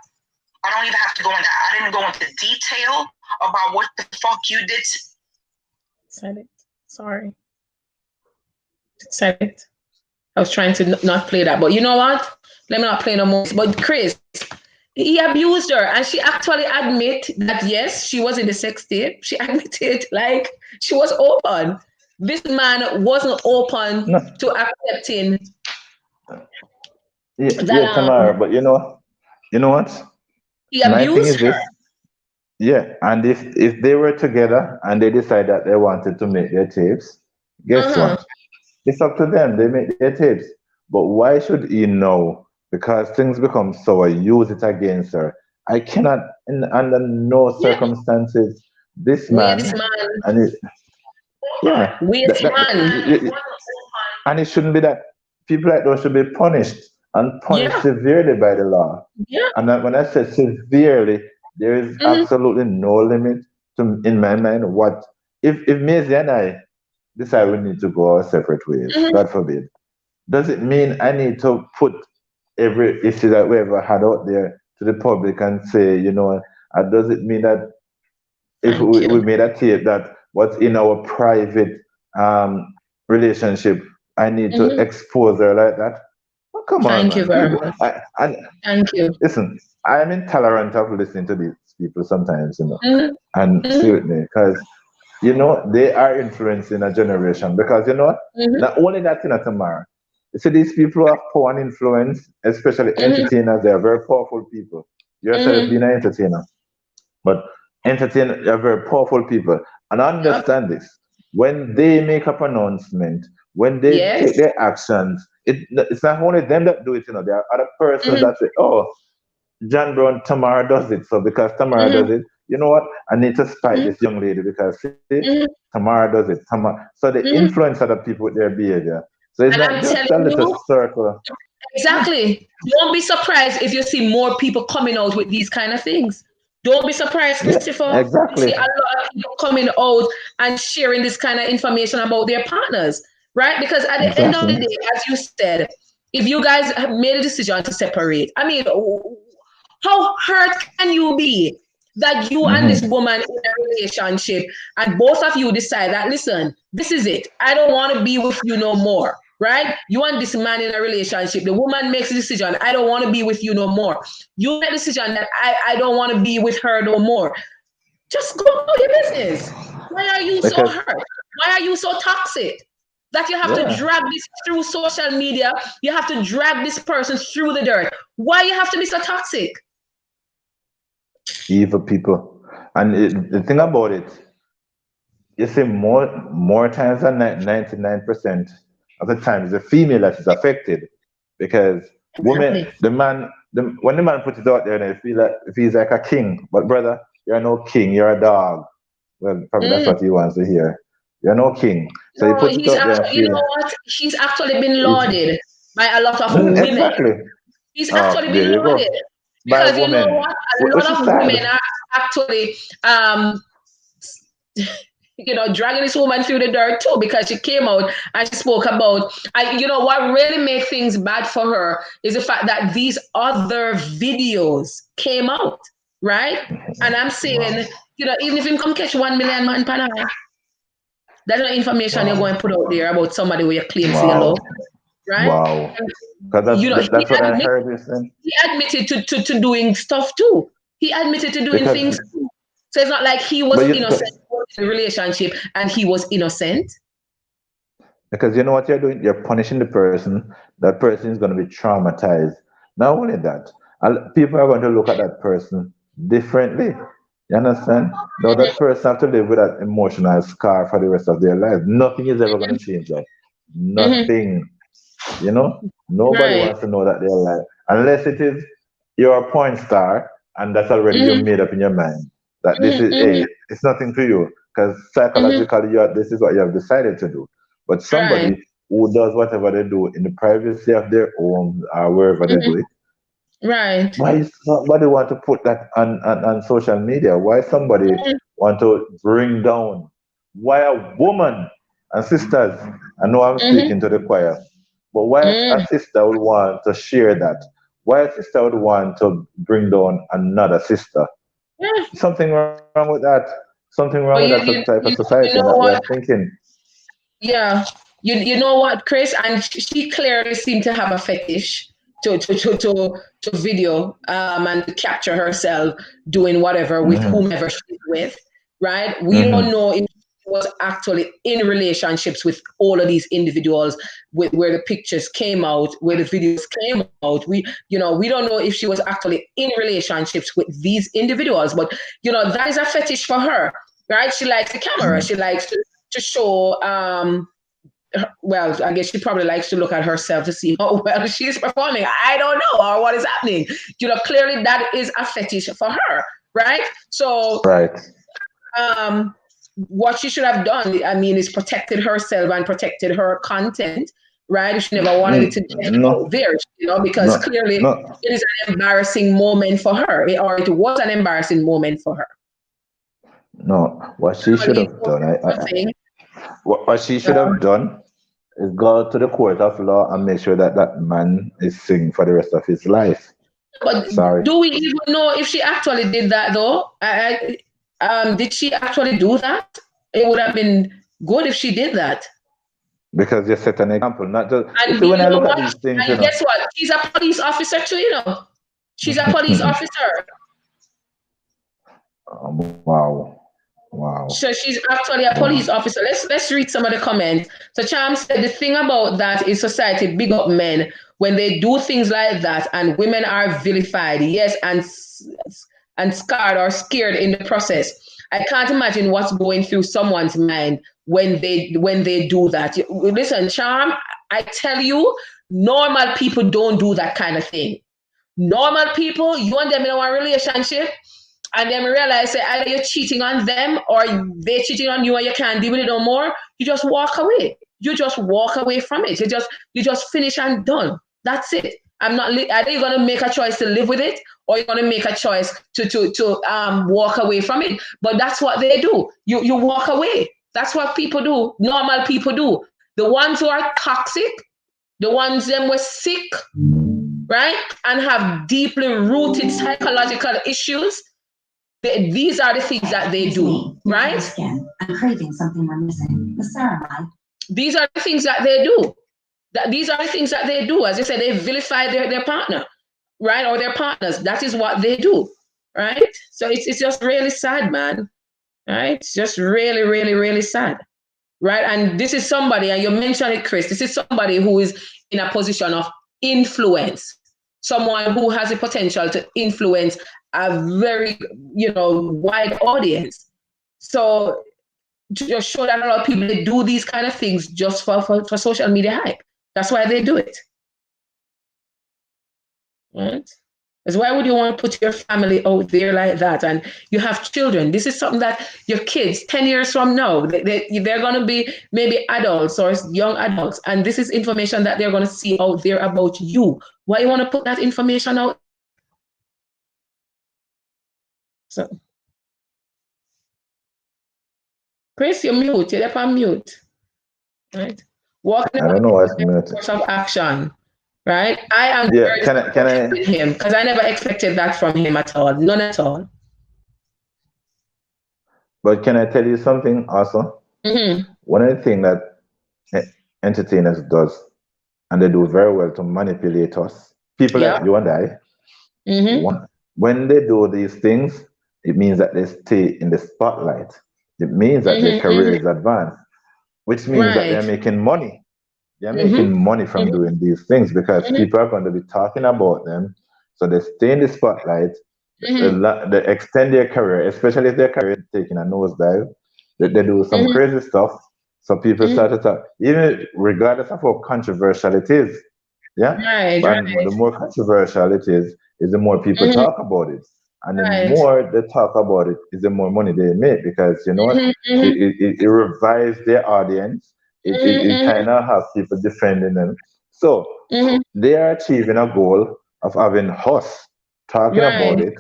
I don't even have to go into that. I didn't go into detail about what the fuck you did. Said it. Sorry. Said it. I was trying to not play that, but you know what? Let me not play no more. But Chris, he abused her, and she actually admit that yes, she was in the sex tape. She admitted like she was open. This man wasn't open No, to accepting yeah, that yeah, Tamara, but you know what? he My thing abused is this. her. Yeah, and if they were together and they decide that they wanted to make their tapes, guess Uh-huh. what? It's up to them. They make their tapes. But why should he know? Because things become sour, use it against her. I cannot, under no Yeah. circumstances, this Waste man, man. and it, yeah, Waste man. And it shouldn't be that. People like those should be punished and punished severely by the law. Yeah. And when I say severely, there is absolutely no limit to, in my mind, what if Maisie and I decide we need to go our separate ways, God forbid. Does it mean I need to put every issue that we ever had out there to the public and say, does it mean that if we made a tape that what's in our private relationship, I need to expose her like that? Oh, come on, Thank you very man. much. Thank you. Listen, I am intolerant of listening to these people sometimes, and seriously, because they are influencing a generation. Because not only that, Tamara. You see, these people who have power and influence, especially entertainers, they are very powerful people. Yourself being an entertainer, but entertainers are very powerful people. And understand this: when they make a pronouncement, when they take their actions, it's not only them that do it. There are other persons that say, "Oh, John Brown, Tamara does it. So because Tamara does it, you know what? I need to spite this young lady because see, Tamara does it. So they influence other people with their behavior. So it's not just a little circle. Exactly. Don't be surprised if you see more people coming out with these kind of things. Don't be surprised, Christopher. Yeah, exactly. You see a lot of people coming out and sharing this kind of information about their partners, right? Because at the end of the day, as you said, if you guys have made a decision to separate, I mean, how hurt can you be that you and this woman in a relationship and both of you decide that, listen, this is it. I don't want to be with you no more, right? You and this man in a relationship. The woman makes a decision, I don't want to be with you no more. You make a decision that I don't want to be with her no more. Just go about your business. Why are you so hurt? Why are you so toxic? That you have to drag this through social media. You have to drag this person through the dirt. Why you have to be so toxic? Evil people. And the thing about it, you see more times than 99% of the time, it's the female that is affected. Because women, when the man puts it out there, they feel like he's like a king. But brother, you're no king, you're a dog. Well, probably that's what he wants to hear. You're no king. So he puts it out there and you know what? He's actually been lauded by a lot of women. Exactly. He's actually been lauded. Because you know what? A lot of women are actually dragging this woman through the dirt too, because she came out and she spoke about, what really made things bad for her is the fact that these other videos came out, right? And I'm saying, even if you come catch 1 million man per hour, that's not information you're going to put out there about somebody where you claim to your love, right? Wow. Because that's what I heard you say. He admitted to doing stuff too. He admitted to doing things too. So it's not like he was innocent in the relationship and he was innocent. Because you know what you're doing? You're punishing the person. That person is going to be traumatized. Not only that, people are going to look at that person differently. You understand? Now that person have to live with that emotional scar for the rest of their life. Nothing is ever going to change that. Nothing. Nobody wants to know that they're alive. Unless it is you're a porn star and that's already you made up in your mind. That this is it's nothing to you. Because psychologically this is what you have decided to do. But somebody who does whatever they do in the privacy of their home or wherever they do it. Right. Why somebody want to put that on social media? Why somebody want to bring down? Why a woman and sisters? I know I'm speaking to the choir, but why a sister would want to share that? Why a sister would want to bring down another sister? Something wrong with that. Something wrong with that type of society that we're thinking. Yeah, you know what, Chris, and she clearly seemed to have a fetish to video and to capture herself doing whatever with whomever she's with, right? We don't know if she was actually in relationships with all of these individuals where the pictures came out, where the videos came out. We don't know if she was actually in relationships with these individuals, but that is a fetish for her, right? She likes the camera. She likes to show well, I guess she probably likes to look at herself to see how well she's performing. I don't know, or what is happening. Clearly that is a fetish for her, right? So, what she should have done, I mean, is protected herself and protected her content, right? If she never wanted it to get out there, because clearly it is an embarrassing moment for her, or it was an embarrassing moment for her. No, what she should have done, what she should have done is go to the court of law and make sure that that man is singing for the rest of his life. But do we even know if she actually did that though? Did she actually do that? It would have been good if she did that. Because you set an example, not just. And see, when I look at these things, and guess what? She's a police officer too, She's a police officer. Wow. So she's actually a police officer. Let's read some of the comments. So Charm said the thing about that is society big up men when they do things like that, and women are vilified. Yes, and scarred or scared in the process. I can't imagine what's going through someone's mind when they do that. Listen, Charm, I tell you, normal people don't do that kind of thing. Normal people, you and them in a relationship, and then realize that either you're cheating on them or they're cheating on you and you can't deal with it no more, you just walk away. You just walk away from it. You just finish and done. That's it. Either you're gonna make a choice to live with it or you're gonna make a choice to walk away from it. But that's what they do. You walk away. That's what people do. Normal people do. The ones who are toxic, the ones them were sick, right? And have deeply rooted psychological issues. These are the things that they do, right? I'm craving something we're missing. The ceramide. These are the things that they do. These are the things that they do. As I said, they vilify their partner, right? Or their partners. That is what they do, right? So it's just really sad, man. Right? It's just really, really, really sad, right? And this is somebody, and you mentioned it, Chris, this is somebody who is in a position of influence. Someone who has the potential to influence a very, wide audience. So to just show that a lot of people, they do these kind of things just for social media hype. That's why they do it. Right? Because why would you want to put your family out there like that? And you have children. This is something that your kids, 10 years from now, they're going to be maybe adults or young adults. And this is information that they're going to see out there about you. Why you want to put that information out? So, Chris, you're mute. You're up on mute. Right? Walking I don't know what's mute. Course of action. Right? I am very can with him because I never expected that from him at all. None at all. But can I tell you something also? Mm-hmm. One of the things that entertainers does, and they do very well to manipulate us, people like you and I, when they do these things, it means that they stay in the spotlight. It means that their career is advanced, which means that they're making money. They're making money from doing these things because people are going to be talking about them. So they stay in the spotlight, they extend their career, especially if their career is taking a nosedive. They do some crazy stuff. So people start to talk, even regardless of how controversial it is. Yeah. The more controversial it is the more people talk about it. And the more they talk about it, is the more money they make because it revives their audience. It kind of has people defending them. So they are achieving a goal of having us talking about it.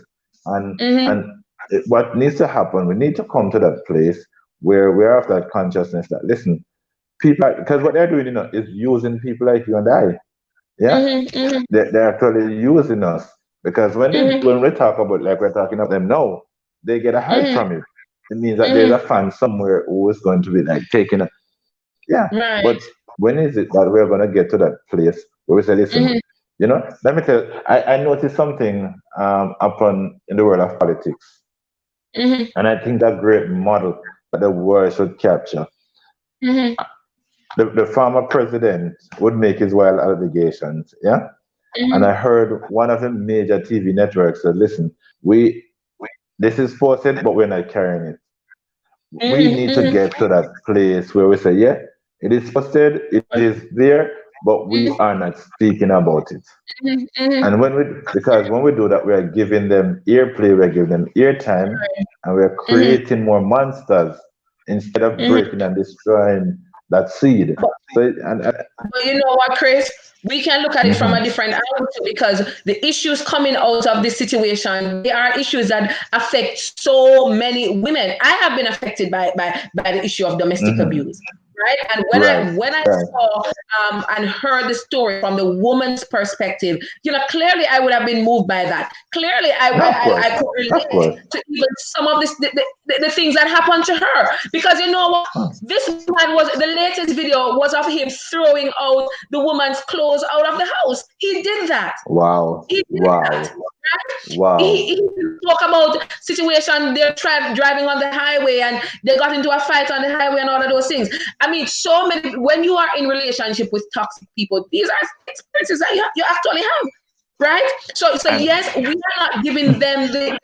And what needs to happen, we need to come to that place where we have that consciousness that, listen, people, because what they're doing is using people like you and I. Yeah, they're actually using us because when we talk about, like we're talking about them now, they get a hype from it. It means that there's a fan somewhere who is going to be like taking it. Yeah, but when is it that we're going to get to that place where we say, listen, let me tell you, I noticed something upon in the world of politics, and I think that great model that the world should capture. The former president would make his wild allegations, yeah? And I heard one of the major TV networks said, listen, this is posted, but we're not carrying it. We need to get to that place where we say, yeah, it is posted, it is there, but we are not speaking about it. And because when we do that, we are giving them airplay, we're giving them airtime, and we're creating more monsters instead of breaking and destroying that seed. So But you know what, Chris? We can look at it from a mhm. different angle too, because the issues coming out of this situation, they are issues that affect so many women. I have been affected by the issue of domestic Mhm. abuse. Right. And Right, when I right. saw and heard the story from the woman's perspective, clearly I would have been moved by that. Clearly Of course, I could of relate course. to even some of the things that happened to her. Because you know what? Huh. This man was the latest video was of him throwing out the woman's clothes out of the house. He did that. Wow, He did that. wow, wow. He talk about situation they're driving on the highway and they got into a fight on the highway and all of those things. I mean, so many when you are in relationship with toxic people, these are experiences that you actually have. Right? So And yes, we are not giving them the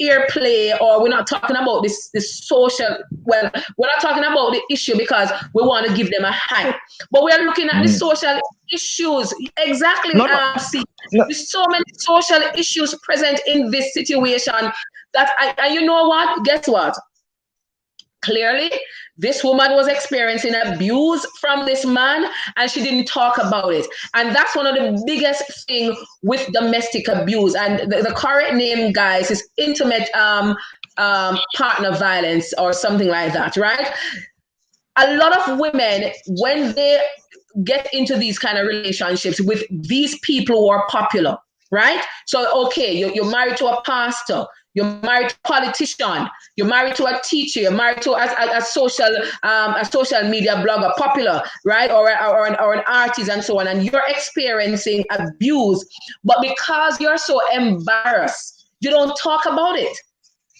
airplay, or we're not talking about this social. Well, we're not talking about the issue because we want to give them a hype, but we are looking at the mm, social issues. Exactly. no, no, See, no. there's so many social issues present in this situation that and you know what? Guess what? Clearly, this woman was experiencing abuse from this man and she didn't talk about it. And that's one of the biggest thing with domestic abuse. And the correct name, guys, is intimate partner violence or something like that, right? A lot of women, when they get into these kind of relationships with these people who are popular, right? So, okay, you're married to a pastor, you're married to a politician, you're married to a teacher, you're married to a social media blogger, popular, right? Or an artist and so on, and you're experiencing abuse, but because you're so embarrassed, you don't talk about it.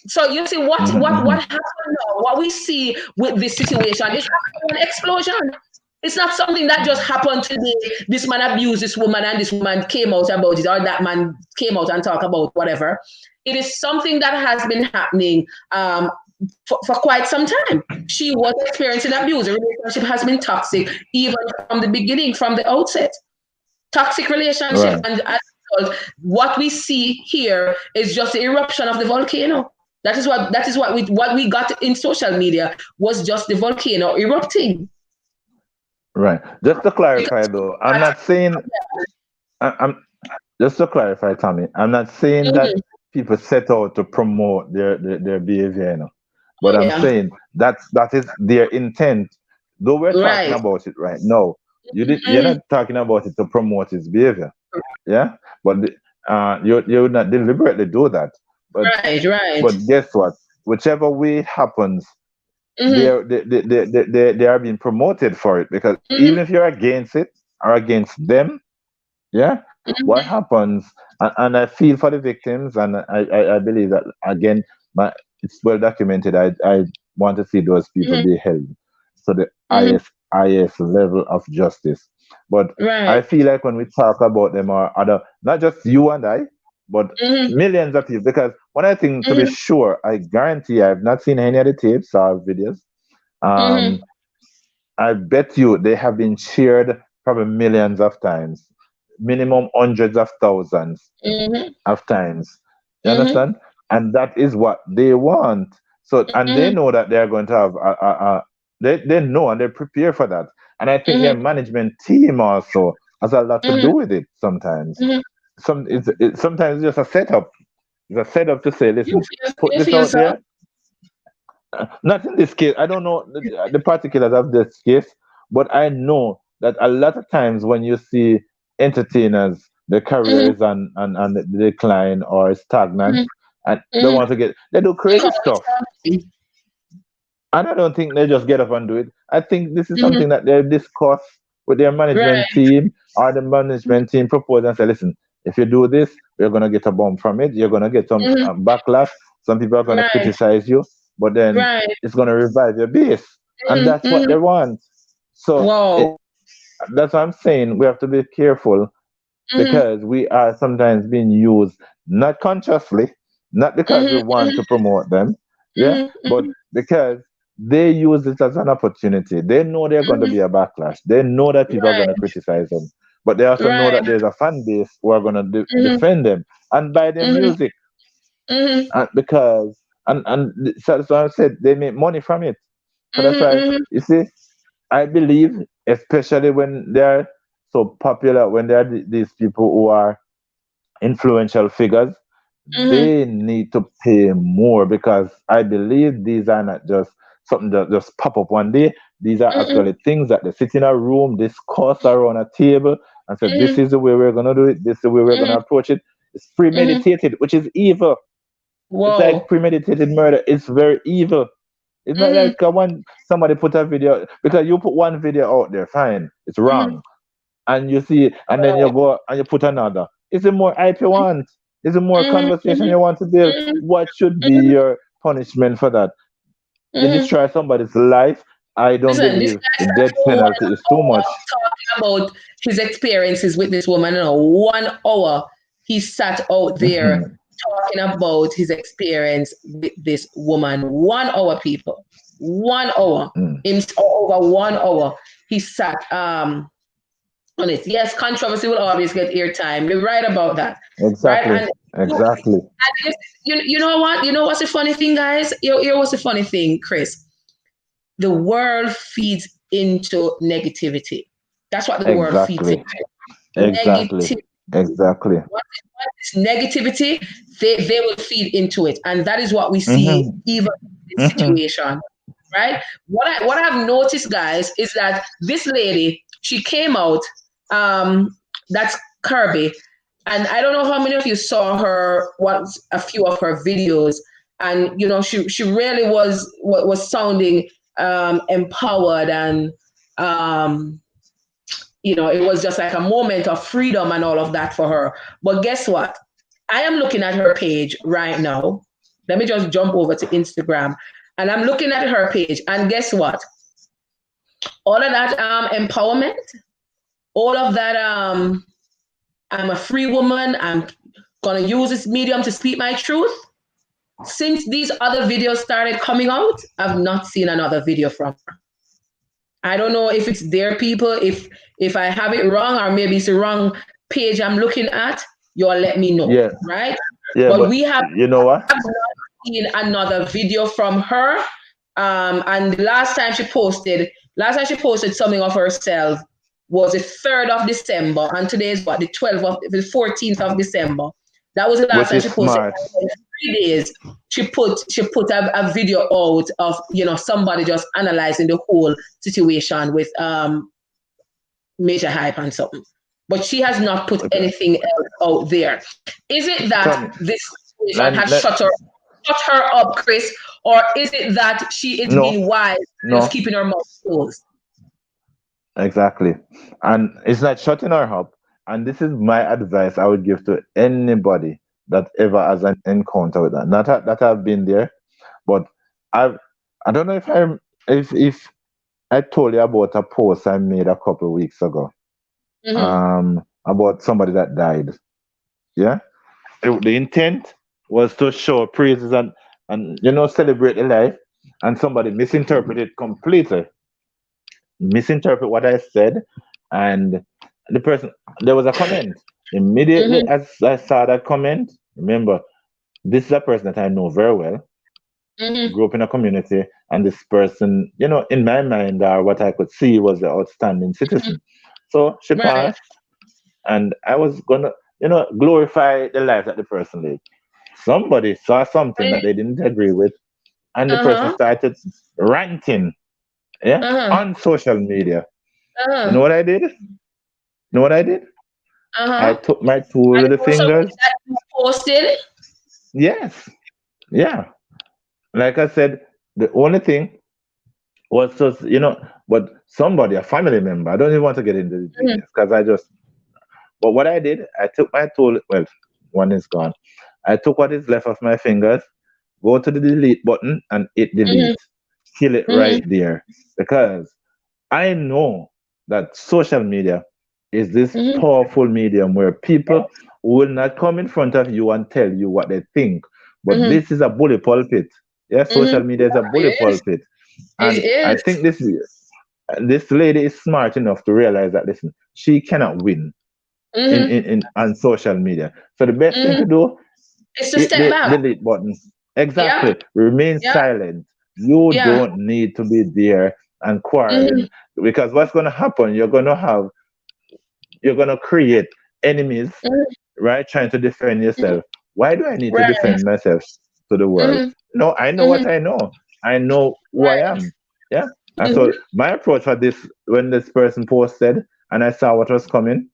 So you see what Mhm, happened now, what we see with this situation is an explosion. It's not something that just happened today. This man abused this woman and this woman came out about it, or that man came out and talked about whatever. It is something that has been happening for quite some time. She was experiencing abuse. The relationship has been toxic even from the beginning, from the outset. Toxic mhm. relationship. Right. And as a result, what we see here is just the eruption of the volcano. What we got in social media was just the volcano erupting. Right. Just to clarify Because though, I'm not saying I'm just to clarify, Tommy, I'm not saying that mhm. people set out to promote their behavior, but Oh I'm yeah, saying that is their intent. Though we're talking right. about it right now, you're Mhm. not talking about it to promote his behavior, yeah. But you would not deliberately do that. But Right, right. but guess what? Whichever way it happens, Mhm. they are being promoted for it because even Mhm. if you're against it or against them, yeah, what Mhm. happens? And I feel for the victims, and I believe that again, it's well documented. I want to see those people Mhm. be held to the Mhm. highest level of justice. But I Right. feel like when we talk about them or other, not just you and I, but Mhm. millions of people, because one of the things to be Mhm. sure, I guarantee I've not seen any of the tapes or videos. Mhm. Um, I bet you they have been shared probably millions of times, minimum hundreds of thousands Mhm. of times. You Mhm. understand? And that is what they want. So, and they Mhm. know that they're going to have they know and they prepare for that. And I think their Mhm. management team also has a lot to do Mhm. with it sometimes. Mhm. Sometimes it's just a setup. It's a setup to say, You listen, feel put you this feel out so? there. Not in this case. I don't know the particulars of this case, but I know that a lot of times when you see entertainers, their Mhm. careers and the decline or stagnant, Mhm. and they Mhm. want to they do You call crazy it stuff. something. And I don't think they just get up and do it. I think this is Mhm. something that they discuss with their management Right. team, or the management team propose and say, listen, if you do this, you're going to get a bump from it. You're going to get some Mhm. backlash. Some people are going to Right. criticize you, but then Right. it's going to revive your base. And Mhm. that's what they Mhm. want. So Whoa. that's what I'm saying. We have to be careful Mhm. because we are sometimes being used not consciously, not because we Mhm. want to promote them, yeah, Mhm. but Mhm. because they use it as an opportunity. They know they're going to Mhm. be a backlash. They know that people are going to Right. criticize them, but they also know that Right. there's a fan base who are going to Mhm. defend them and buy their Mhm. music, Mhm. because so I said they make money from it. So that's Mhm. why Mhm. you see. I believe, especially when they're so popular, when there are these people who are influential figures, Mm-hmm. they need to pay more, because I believe these are not just something that just pop up one day. These are Mm-hmm. actually things that they sit in a room, discuss around a table, and say, this Mm-hmm. is the way we're going to do it, this is the way we're going to approach it. It's Mm-hmm. premeditated, which is evil. It's like Whoa. premeditated murder. It's very evil. It's not Mm-hmm. like when somebody put a video, because you put one video out there, fine, it's Mm-hmm. wrong, and you see it, and then you go and you put another. Is it more hype you want? Is it more Mm-hmm. conversation Mm-hmm. you want to build? Mm-hmm. What should be Mm-hmm. your punishment for that? You Mm-hmm. destroy somebody's life. I don't Listen, this believe guy the sat death for penalty is too 1 hour much. talking about his experiences with this woman. You know, 1 hour he sat out there Mhm, talking about his experience with this woman. 1 hour, people. 1 hour. mm. In over 1 hour, he sat on it. Yes, controversy will always get airtime. You're right about that, right? Exactly. And Exactly. you know what? You know what's the funny thing, guys? Here what's the funny thing, Chris? The world feeds into negativity. That's what the world feeds Exactly. into. Exactly. Negativity. Exactly. What is negativity, they will feed into it. And that is what we see Hmm. even in this Hmm. situation. Right? What I've noticed, guys, is that this lady, she came out, that's Kirby. And I don't know how many of you saw her, what a few of her videos. And you know, she really was sounding empowered, and um you know, it was just like a moment of freedom and all of that for her. But guess what? I am looking at her page right now. Let me just jump over to Instagram, and I'm looking at her page. And guess what? All of that empowerment, all of that I'm a free woman, I'm gonna use this medium to speak my truth. Since these other videos started coming out, I've not seen another video from her. I don't know if it's their people, if I have it wrong, or maybe it's the wrong page I'm looking at. You'll let me know, Yeah. right? Yeah. But But we have you know what? not seen another video from her. And last time she posted something of herself was the 3rd of December, and today is what, the 14th of December. That was the last Which time is she posted. smart. In 3 days, she put a video out of, you know, somebody just analyzing the whole situation with major hype and something. But she has not put Okay. anything else out there. Is it that Tony. this situation Let, has let, shut her up, Chris, or is it that she is no. being wise and just No. keeping her mouth closed? Exactly. And it's not shutting her up. And this is my advice I would give to anybody that ever has an encounter with that. Not that I've been there, but I've I don't know if I told you about a post I made a couple of weeks ago. Mm-hmm. About somebody that died. Yeah? The intent was to show praises and celebrate the life, and somebody misinterpreted completely. Misinterpret what I said, and the person there was a comment. Immediately Mm-hmm. as I saw that comment, remember, this is a person that I know very well, Mm-hmm. grew up in a community, and this person, in my mind, or what I could see, was the outstanding citizen. So she Right. passed, and I was gonna, glorify the life that the person lived. Somebody saw something that they didn't agree with, and the person Uh-huh. started ranting, yeah, Uh-huh. on social media. You know Uh-huh. what I did? Know what I did? I Uh-huh. took my two And it little was something fingers. that you posted. Yes. Yeah. Like I said, the only thing was just, but somebody, a family member, I don't even want to get into the Mm-hmm. details because but what I did, I took my two, well, one is gone. I took what is left of my fingers, go to the delete button and hit delete. Kill it Mm-hmm. right there. Because I know that social media is this Mm-hmm. powerful medium where people will not come in front of you and tell you what they think. But Mm-hmm. this is a bully pulpit. Yes, social Mm-hmm. media is a bully It is. pulpit. It And I is. think this lady is smart enough to realize that, listen, she cannot win Mm-hmm. on social media. So the best thing Mm-hmm. to do, It's to hit step the back. delete button. Yeah. Exactly. Remain Yeah. silent. You Yeah. don't need to be there and Mm-hmm. quarreling. because what's going to happen? You're going to create enemies, right? Trying to defend yourself. Why do I need to Right. defend myself to the world? No, I know what I know. I know who I am. Yeah. And so my approach for this, when this person posted and I saw what was coming,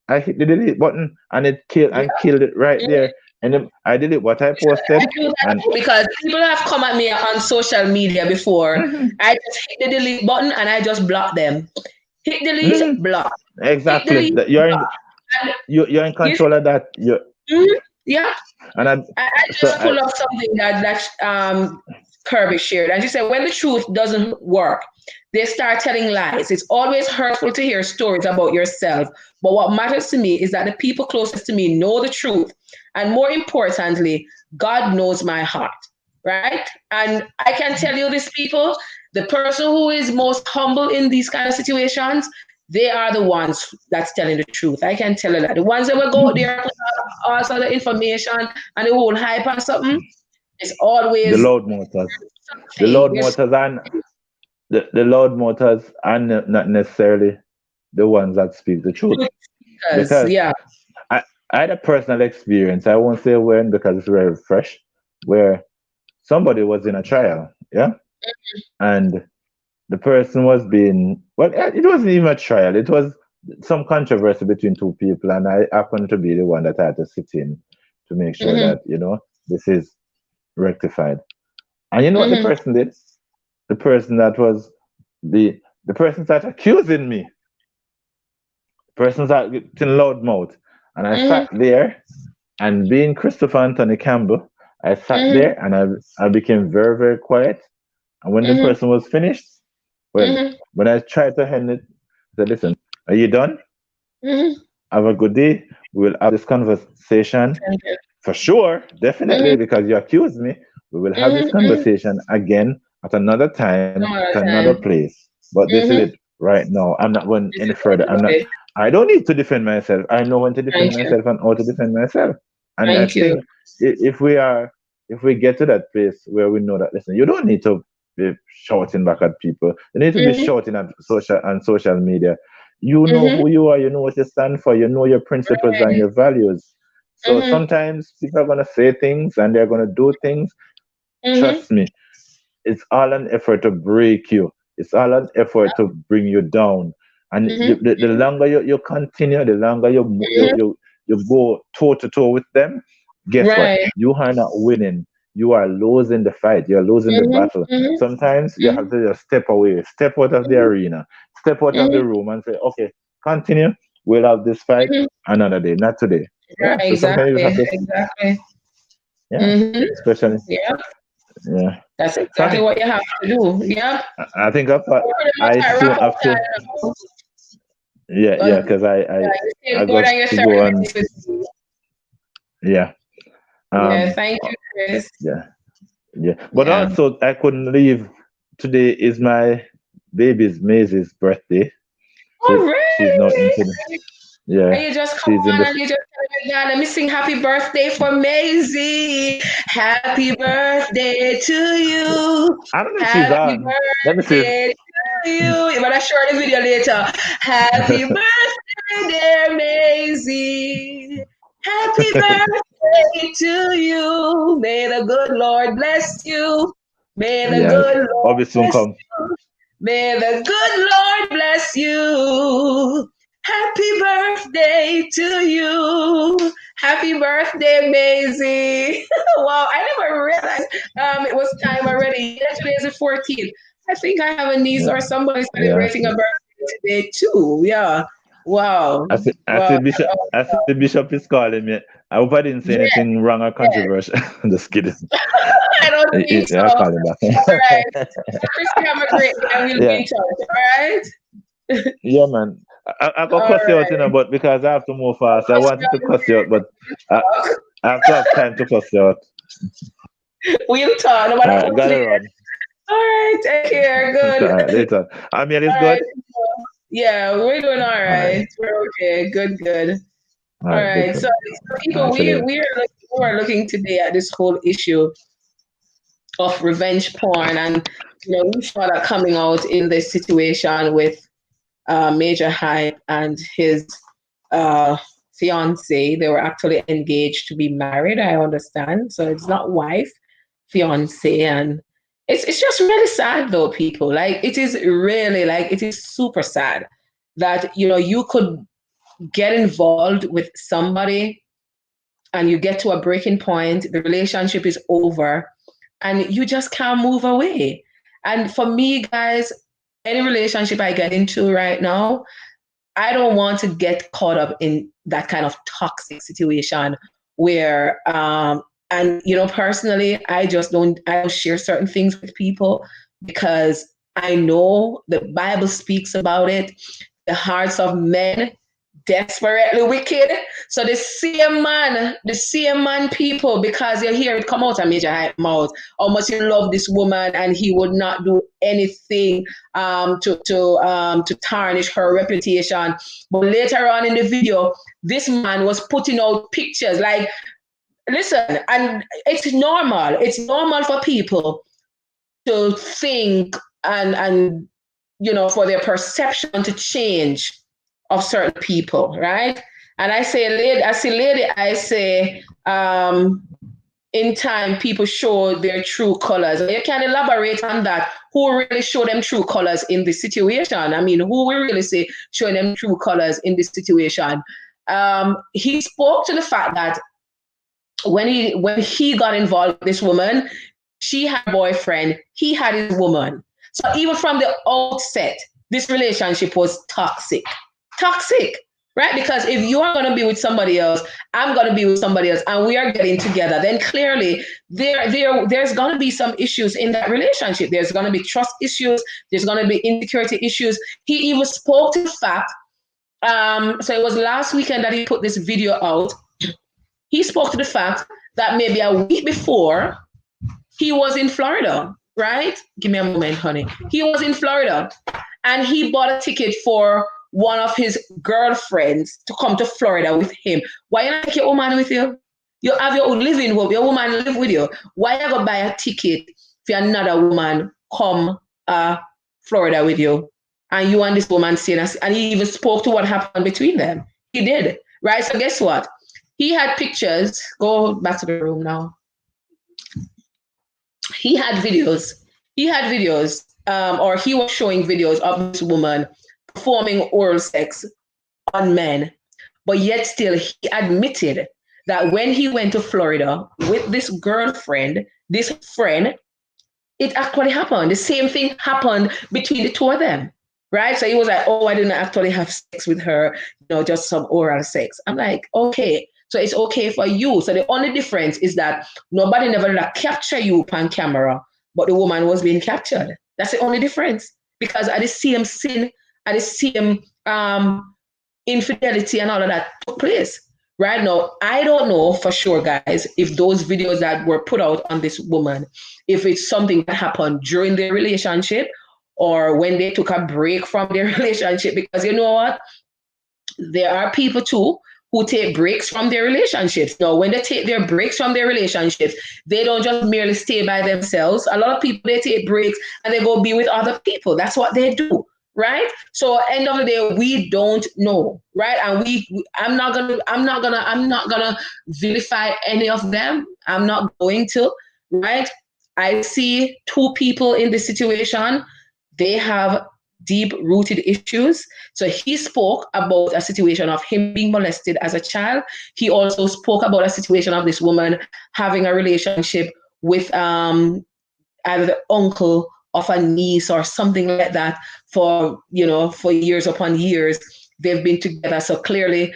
I hit the delete button and it killed it right there. And then I delete what I posted. I do that And because people have come at me on social media before. I just hit the delete button and I just block them. Hit delete, block. exactly. Hit delete, You're in control of that. Yeah. And I just pull up something that Kirby shared, and she said, when the truth doesn't work, they start telling lies. It's always hurtful to hear stories about yourself, but what matters to me is that the people closest to me know the truth, and more importantly, God knows my heart, right? And I can tell you this, people, the person who is most humble in these kind of situations, they are the ones that's telling the truth. I can tell you that. The ones that will go there, put all sort of information and the whole hype and something, it's always the loud motors. The loud motors and the loud motors are not necessarily the ones that speak the truth. Because I had a personal experience. I won't say when because it's very fresh, where somebody was in a trial, and the person was being, well, it wasn't even a trial. It was some controversy between two people, and I happened to be the one that had to sit in to make sure that, this is rectified. And you know what the person did? The person that was the person started accusing me. The person started getting loud mouth. And I sat there, and being Christopher Anthony Campbell, I sat there and I became very, very quiet. And when the person was finished, well, when I tried to end it, I said, listen, are you done? Have a good day. We will have this conversation for sure, definitely, because you accused me. We will have this conversation again at another time, at another place. But this is it right now. I'm not going any further. I don't need to defend myself. I know when to defend myself and how to defend myself. And I think if we get to that place where we know that, listen, you don't need to be shouting back at people. You need to be shouting at social media. You know who you are, you know what you stand for, you know your principles and your values. So sometimes people are gonna say things and they're gonna do things. Trust me, it's all an effort to break you. It's all an effort to bring you down. And the longer you continue, the longer you go toe to toe with them, guess what? You are not winning. You are losing the fight. You're losing the battle. Sometimes you have to just step away, step out of the arena, step out of the room and say, okay, continue. We'll have this fight another day, not today. Right, so sometimes you have to, exactly. especially. Yeah. That's exactly what you have to do. Yeah. I think I soon have to. Yeah, because I got to go on. Yeah. Thank you, Chris. Yeah. But also, I couldn't leave. Today is my baby's Maisie's birthday. She's not into the. Yeah. And you just come on and you just tell me, God, let me sing happy birthday for Maisie. Happy birthday to you. I don't know if she's on. Let me see. To you. You better show the video later. Happy birthday, dear Maisie. Happy birthday to you. May the good Lord bless you. May the good Lord bless you. May the good Lord bless you. Happy birthday to you. Happy birthday, Maisie. Wow, I never realized it was time already. Today is the 14th. I think I have a niece or somebody celebrating a birthday today too. Yeah. Wow. I see Bishop is calling me. I hope I didn't say anything wrong or controversial. Just kidding. I don't think so. I'll call him back. All right. Christy, have a great day. We'll be in touch. All right? Yeah, man. I got cuss you out, but because I have to move fast. I wanted to cuss you out, but I have to have time to cuss you out. We'll talk. Got to run. All right, take care. Good. All right, later. Amir is good? Yeah, we're doing all right. We're okay. Good. All right. So people, we are looking today at this whole issue of revenge porn, and we saw that coming out in this situation with Major Hype and his fiance. They were actually engaged to be married, I understand. So it's not wife, fiance. And it's just really sad though, people. Like it is really like it is super sad that you could get involved with somebody and you get to a breaking point, the relationship is over, and you just can't move away. And for me, guys, any relationship I get into right now, I don't want to get caught up in that kind of toxic situation where, and personally, I don't share certain things with people because I know the Bible speaks about it. The hearts of men desperately wicked. So the same man people, because you hear it come out of Major Hype mouth, how much he loved this woman and he would not do anything to tarnish her reputation. But later on in the video, this man was putting out pictures. Like, listen, and it's normal. It's normal for people to think and for their perception to change of certain people, right? And I say, in time, people show their true colors. You can elaborate on that. Who really show them true colors in this situation? I mean, who will really say showing them true colors in this situation? He spoke to the fact that when he got involved with this woman, she had a boyfriend, he had his woman. So even from the outset, this relationship was toxic, right? Because if you are going to be with somebody else, I'm going to be with somebody else, and we are getting together, then clearly there's going to be some issues in that relationship. There's going to be trust issues. There's going to be insecurity issues. He even spoke to the fact, so it was last weekend that he put this video out. He spoke to the fact that maybe a week before, he was in Florida, right? Give me a moment, honey. He was in Florida, and he bought a ticket for one of his girlfriends to come to Florida with him. Why you not take your woman with you? You have your own living home. Your woman live with you. Why you go buy a ticket for another woman come Florida with you? And you and this woman saying, and he even spoke to what happened between them. He did, right? So guess what? He had pictures. Go back to the room now. He had videos, or he was showing videos of this woman performing oral sex on men. But yet still, he admitted that when he went to Florida with this girlfriend, this friend, it actually happened. The same thing happened between the two of them, right? So he was like, oh, I didn't actually have sex with her, just some oral sex. I'm like, okay. So it's okay for you. So the only difference is that nobody never capture you on camera, but the woman was being captured. That's the only difference. Because at the same sin, at the same infidelity and all of that took place. Right now, I don't know for sure, guys, if those videos that were put out on this woman, if it's something that happened during their relationship or when they took a break from their relationship. Because you know what? There are people too who take breaks from their relationships. Now, when they take their breaks from their relationships, they don't just merely stay by themselves. A lot of people, they take breaks and they go be with other people. That's what they do, right? So end of the day, we don't know, right? And I'm not gonna vilify any of them. I'm not going to, right? I see two people in this situation. They have deep-rooted issues. So he spoke about a situation of him being molested as a child. He also spoke about a situation of this woman having a relationship with either the uncle of a niece or something like that for years upon years. They've been together. So clearly,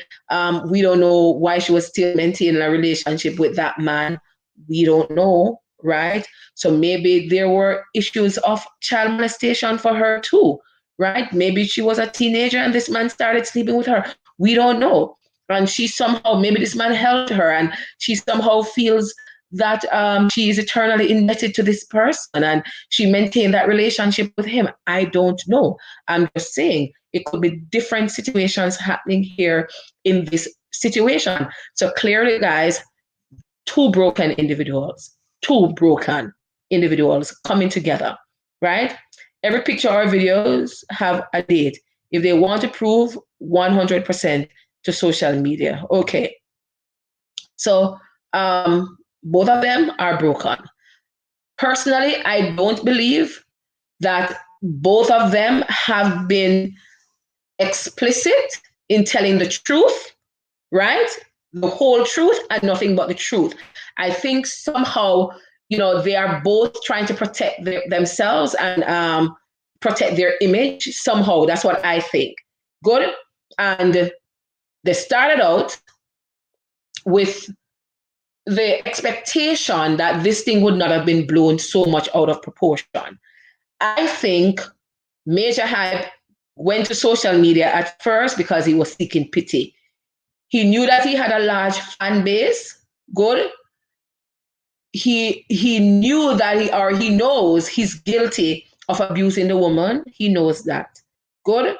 we don't know why she was still maintaining a relationship with that man. We don't know, right? So maybe there were issues of child molestation for her too, right? Maybe she was a teenager and this man started sleeping with her. We don't know. And she somehow, maybe this man helped her and she somehow feels that she is eternally indebted to this person and she maintained that relationship with him. I don't know. I'm just saying it could be different situations happening here in this situation. So clearly, guys, two broken individuals coming together, right? Every picture or videos have a date. if they want to prove 100% to social media. Okay. So both of them are broken. Personally, I don't believe that both of them have been explicit in telling the truth, right? The whole truth and nothing but the truth. I think somehow, they are both trying to protect themselves and protect their image somehow. That's what I think. Good. And they started out with the expectation that this thing would not have been blown so much out of proportion. I think Major Hype went to social media at first because he was seeking pity. He knew that he had a large fan base. Good. He knew that he knows he's guilty of abusing the woman. He knows that. Good.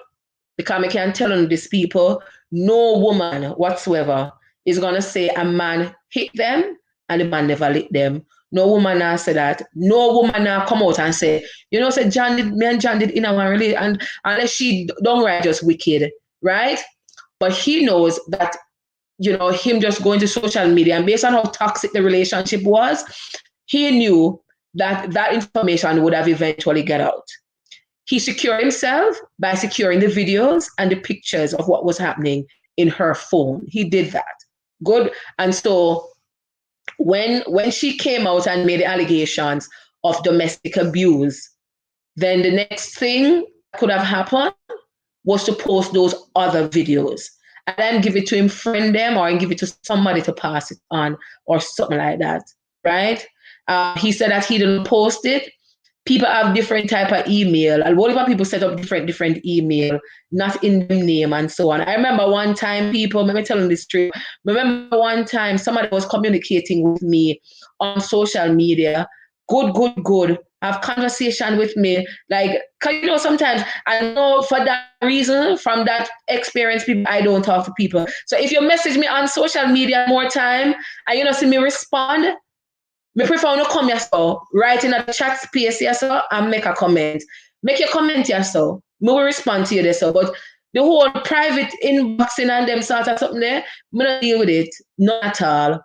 Because I can tell on these people, no woman whatsoever is going to say a man hit them and the man never licked them. No woman now say that. No woman now come out and say, say me and John did in our relationship, and unless she don't write just wicked, right? But he knows that, him just going to social media and based on how toxic the relationship was, he knew that that information would have eventually got out. He secured himself by securing the videos and the pictures of what was happening in her phone. He did that. Good. And so when she came out and made the allegations of domestic abuse, then the next thing that could have happened was to post those other videos and then give it to him, friend them, or give it to somebody to pass it on or something like that, right? He said that he didn't post it. People have different type of email. A lot of people set up different email, not in the name and so on. I remember one time let me tell them this truth. Remember one time somebody was communicating with me on social media. Good. Have conversation with me. Like, cause sometimes I know for that reason, from that experience, I don't talk to people. So if you message me on social media more time and see me respond, me prefer to come here so write in a chat space here so and make a comment. Make your comment here so. Me will respond to you there so. But the whole private inboxing and them sort of something there, me not deal with it. Not at all.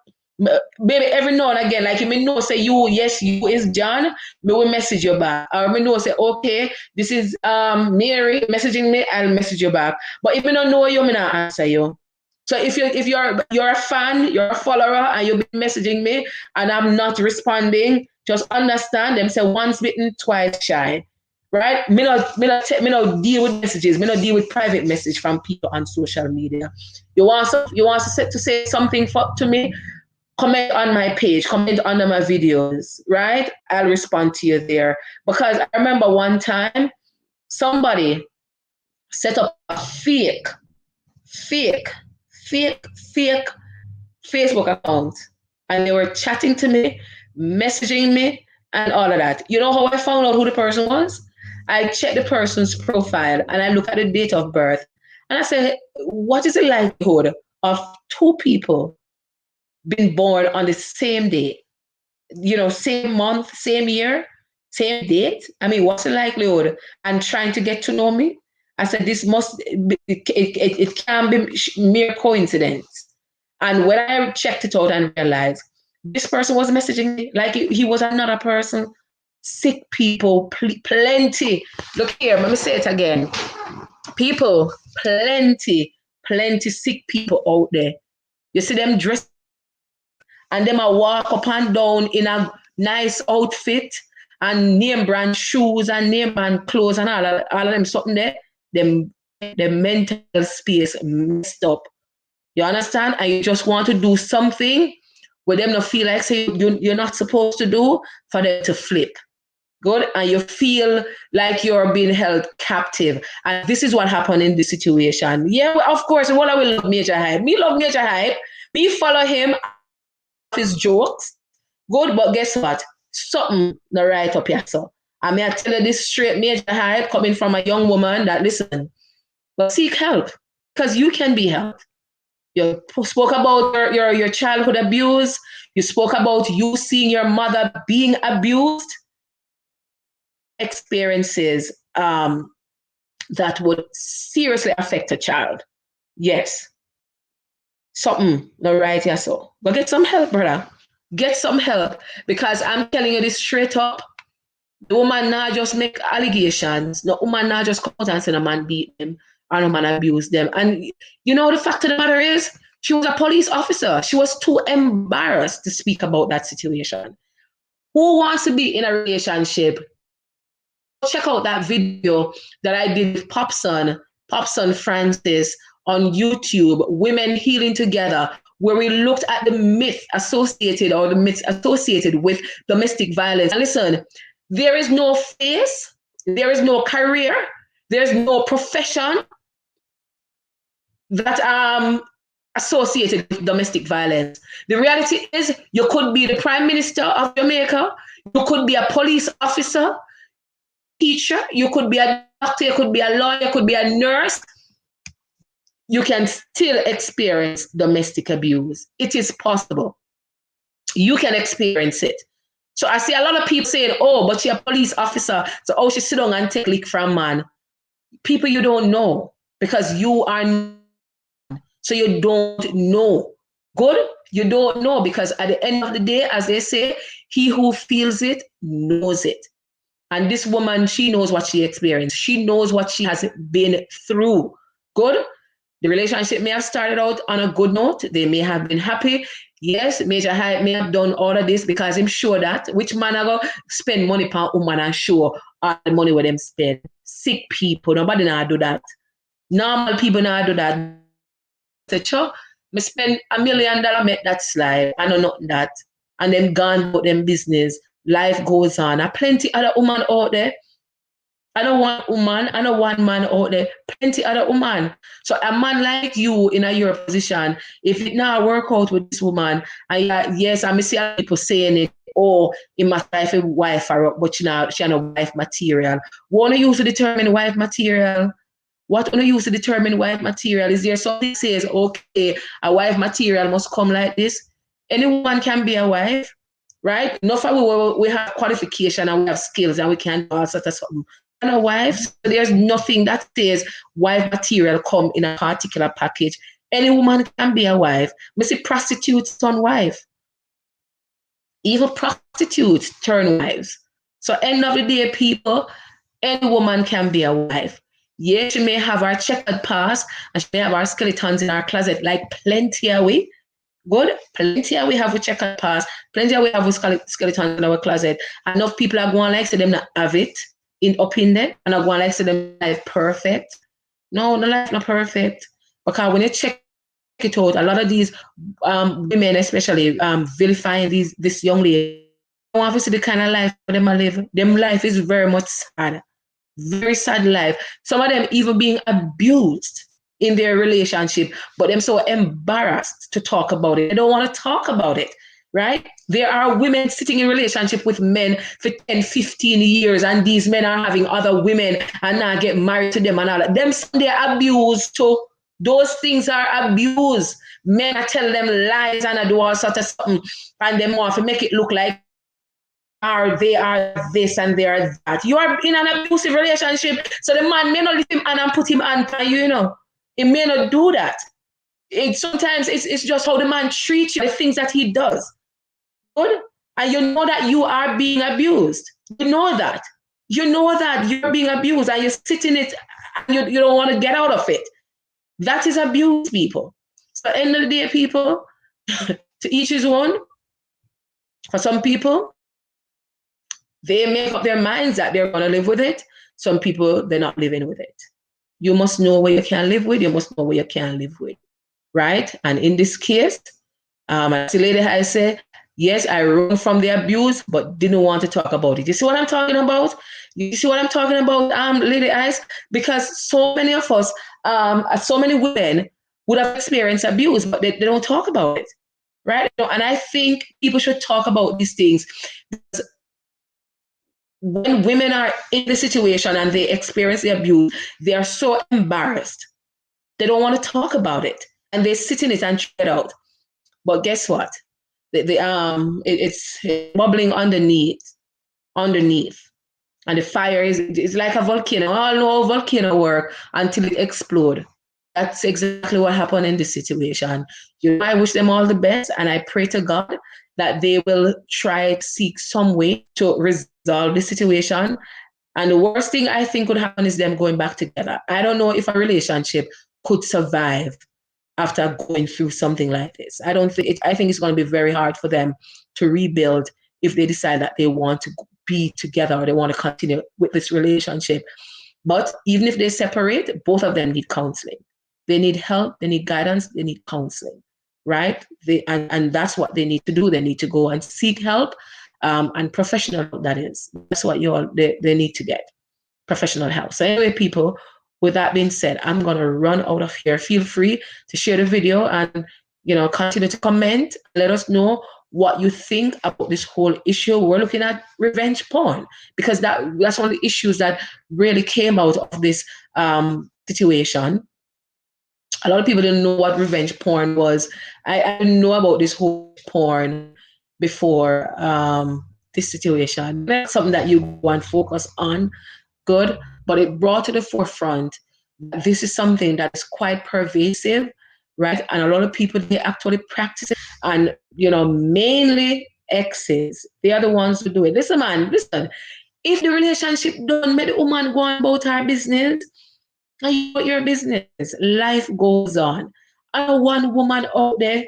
Baby, every now and again, like you may know say you is John, me will message you back. Or me know say, okay, this is Mary messaging me, I'll message you back. But if me don't know you, me not answer you. So if you're a fan, you're a follower, and you've been messaging me, and I'm not responding, just understand them. Say once bitten, twice shy, right? Me not deal with messages. Me not deal with private message from people on social media. You want to say something to me? Comment on my page. Comment under my videos, right? I'll respond to you there because I remember one time somebody set up a fake Facebook account and they were chatting to me, messaging me, and all of that. You know how I found out who the person was? I checked the person's profile and I looked at the date of birth and I said, what is the likelihood of two people being born on the same day? Same month, same year, same date? I mean, what's the likelihood? And trying to get to know me? I said, this it can't be mere coincidence. And when I checked it out and realized this person was messaging me like he was another person. Sick people, plenty. Look here, let me say it again. People, plenty sick people out there. You see them dressed and them a walk up and down in a nice outfit and name brand shoes and name brand clothes and all of them something there. Them mental space messed up. You understand? And you just want to do something where them not feel like say you're not supposed to do for them to flip. Good. And you feel like you're being held captive. And this is what happened in this situation. Yeah, of course, what I will love Major Hype. Me love Major Hype. Me follow him, his jokes. Good, but guess what? Something not right up here, so. I mean, I tell you this straight, Major Hype, coming from a young woman that listen, but seek help because you can be helped. You spoke about your childhood abuse. You spoke about you seeing your mother being abused. Experiences that would seriously affect a child. Yes. Something not right here, so. But get some help, brother. Get some help. Because I'm telling you this straight up. The woman now just make allegations. The woman now just come out and say a man beat them or a man abused them. And you know the fact of the matter is, she was a police officer. She was too embarrassed to speak about that situation. Who wants to be in a relationship? Check out that video that I did with Popson Francis on YouTube, Women Healing Together, where we looked at the myths associated with domestic violence. And listen, there is no face, there is no career, there's no profession that associated with domestic violence. The reality is, you could be the Prime Minister of Jamaica, you could be a police officer, teacher, you could be a doctor, you could be a lawyer, you could be a nurse. You can still experience domestic abuse. It is possible. You can experience it. So I see a lot of people saying, oh, but she's a police officer, so oh, she sit down and take lick from man. People you don't know, because you are, so you don't know. Good? You don't know, because at the end of the day, as they say, he who feels it knows it. And this woman, she knows what she experienced. She knows what she has been through. Good? The relationship may have started out on a good note. They may have been happy. Yes, Major Hype may have done all of this because I'm sure that which man I go spend money per woman and show all the money with them spend. Sick people, nobody now do that. Normal people now do that. Say, sure, me spend $1 million, make that slide. I know not that. And them gone about them business. Life goes on. There are plenty other women out there. I don't want woman, I don't want man out there. Plenty other woman. So a man like you in your position, if it now work out with this woman, and yes, I may see people saying it, oh, it must be a wife or but she not wife material. What do you use to determine wife material? What do you use to determine wife material? Is there something that says, okay, a wife material must come like this? Anyone can be a wife, right? Not for we have qualification and we have skills and we can do all sorts of something. And a wife, so there's nothing that says wife material come in a particular package. Any woman can be a wife. We see prostitutes turn wife. Even prostitutes turn wives. So end of the day, people, any woman can be a wife. Yes, she may have her checkered past and she may have her skeletons in her closet, like plenty of we. Good, plenty of we have a checkered past, plenty of we have a skeletons in our closet. Enough people are going like say them not have it up in there, and I go like say them life perfect. No, the life not perfect. Because when you check it out, a lot of these women, especially vilifying this young lady, don't want to see the kind of life them live. Them life is very much sad, very sad life. Some of them even being abused in their relationship, but them so embarrassed to talk about it. They don't want to talk about it. Right? There are women sitting in relationship with men for 10, 15 years, and these men are having other women and now get married to them and all that. Them, they're abused too. Those things are abuse. Men are telling them lies and do all sorts of something, and they want to make it look like they are this and they are that. You are in an abusive relationship, so the man may not lift him and put him on for you, you know. He may not do that. Sometimes it's just how the man treats you, the things that he does. Good. And you know that you are being abused. You know that. You know that you're being abused and you sit in it and you don't want to get out of it. That is abuse, people. So at the end of the day, people, to each his own. For some people, they make up their minds that they're going to live with it. Some people, they're not living with it. You must know what you can live with. You must know what you can't live with. Right? And in this case, as the lady I say, yes, I run from the abuse, but didn't want to talk about it. You see what I'm talking about? You see what I'm talking about, Lady Ice? Because so many of us, so many women would have experienced abuse, but they don't talk about it, right? And I think people should talk about these things. Because when women are in the situation and they experience the abuse, they are so embarrassed. They don't want to talk about it. And they sit in it and try it out. But guess what? It's bubbling underneath. And the fire is like a volcano. We all know how volcano work until it explodes. That's exactly what happened in this situation. I wish them all the best, and I pray to God that they will try to seek some way to resolve the situation. And the worst thing I think could happen is them going back together. I don't know if a relationship could survive after going through something like this. I think it's going to be very hard for them to rebuild if they decide that they want to be together or they want to continue with this relationship. But even if they separate, both of them need counseling. They need help, they need guidance, they need counseling, right? And that's what they need to do. They need to go and seek help, and professional help, that is. That's what they need to get, professional help. So anyway, people, with that being said, I'm going to run out of here. Feel free to share the video and, continue to comment. Let us know what you think about this whole issue. We're looking at revenge porn because that's one of the issues that really came out of this situation. A lot of people didn't know what revenge porn was. I didn't know about this whole porn before this situation. That's something that you want to focus on, good, but it brought to the forefront that this is something that is quite pervasive, right? And a lot of people, they actually practice it. And, mainly exes, they are the ones who do it. Listen, man, if the relationship don't make the woman go on about her business, and you about your business, life goes on. And one woman out there,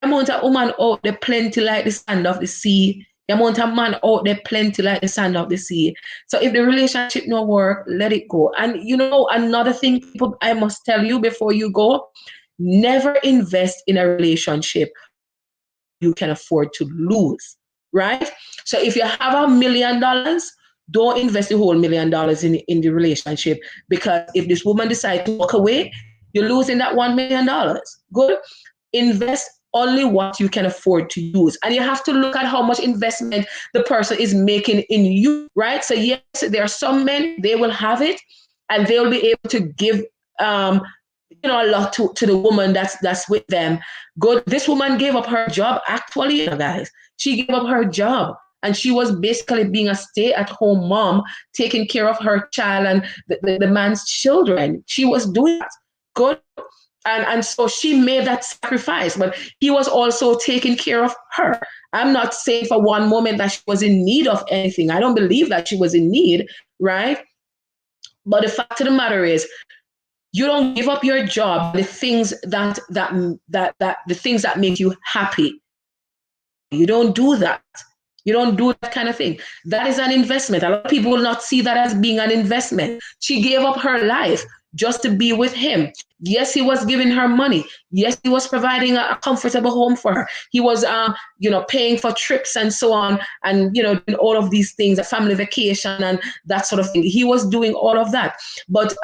the amount of woman out there plenty like the sand of the sea. The amount of man out there plenty like the sand of the sea. So if the relationship no work, let it go. And another thing, people, I must tell you before you go, never invest in a relationship you can afford to lose, right? So if you have $1 million, don't invest the whole $1 million in the relationship, because if this woman decides to walk away, you're losing that $1 million. Good. Invest only what you can afford to use. And you have to look at how much investment the person is making in you, right? So yes, there are some men, they will have it and they'll be able to give a lot to the woman that's with them. Good. This woman gave up her job, actually, guys. She gave up her job. And she was basically being a stay-at-home mom, taking care of her child and the man's children. She was doing that. Good. And so she made that sacrifice, but he was also taking care of her. I'm not saying for one moment that she was in need of anything. I don't believe that she was in need, right? But the fact of the matter is, you don't give up your job, the things that the things that make you happy. You don't do that. You don't do that kind of thing. That is an investment. A lot of people will not see that as being an investment. She gave up her life just to be with him. Yes, he was giving her money. Yes, he was providing a comfortable home for her. He was, paying for trips and so on, and doing all of these things, a family vacation and that sort of thing. He was doing all of that, but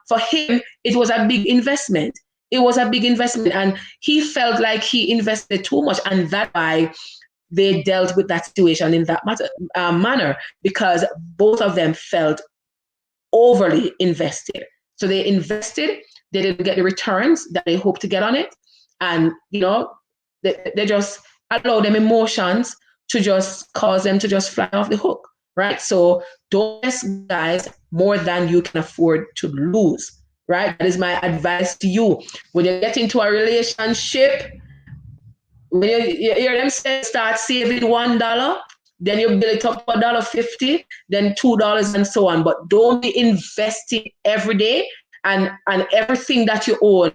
for him, it was a big investment. It was a big investment, and he felt like he invested too much, and that's why they dealt with that situation in that manner, because both of them felt overly invested. So they invested, they didn't get the returns that they hoped to get on it. And, they just allow them emotions to just cause them to just fly off the hook, right? So don't invest, guys, more than you can afford to lose, right? That is my advice to you. When you get into a relationship, when you hear them say start saving $1, then you build it up to $1.50, then $2 and so on. But don't be investing every day and everything that you own,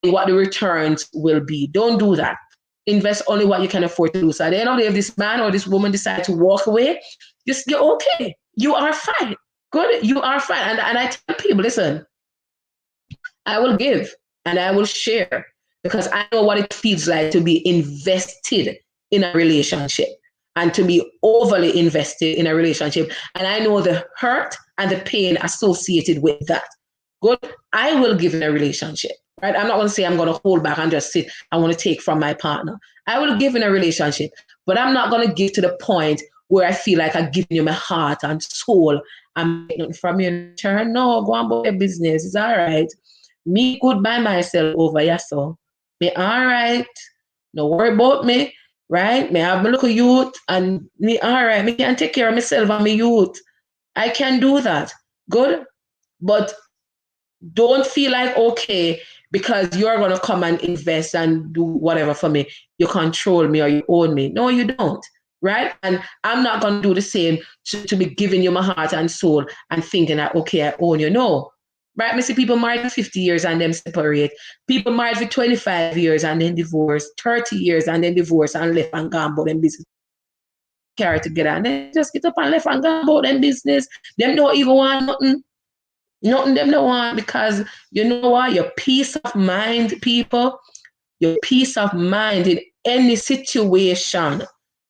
what the returns will be. Don't do that. Invest only what you can afford to do. So at the end of the day, if this man or this woman decide to walk away, you're okay. You are fine. Good. You are fine. And I tell people, listen, I will give and I will share, because I know what it feels like to be invested in a relationship and to be overly invested in a relationship. And I know the hurt and the pain associated with that. Good. I will give in a relationship, right? I'm not going to say I'm going to hold back and just sit. I want to take from my partner. I will give in a relationship, but I'm not going to give to the point where I feel like I'm giving you my heart and soul. I'm getting from you in return. No, go on about your business. It's all right. Me good by myself over here, so me all right. No worry about me, right? Me have my little youth and me all right. Me can take care of myself and my youth. I can do that. Good. But don't feel like, okay, because you're going to come and invest and do whatever for me, you control me or you own me. No, you don't. Right? And I'm not going to do the same to be giving you my heart and soul and thinking that, okay, I own you. No. Right? I see people married for 50 years and then separate. People married for 25 years and then divorce, 30 years and then divorce and left and gone about them business. Carry together and then just get up and left and gone about them business. Them don't even want nothing. Nothing them don't want, because you know what? Your peace of mind, people, your peace of mind in any situation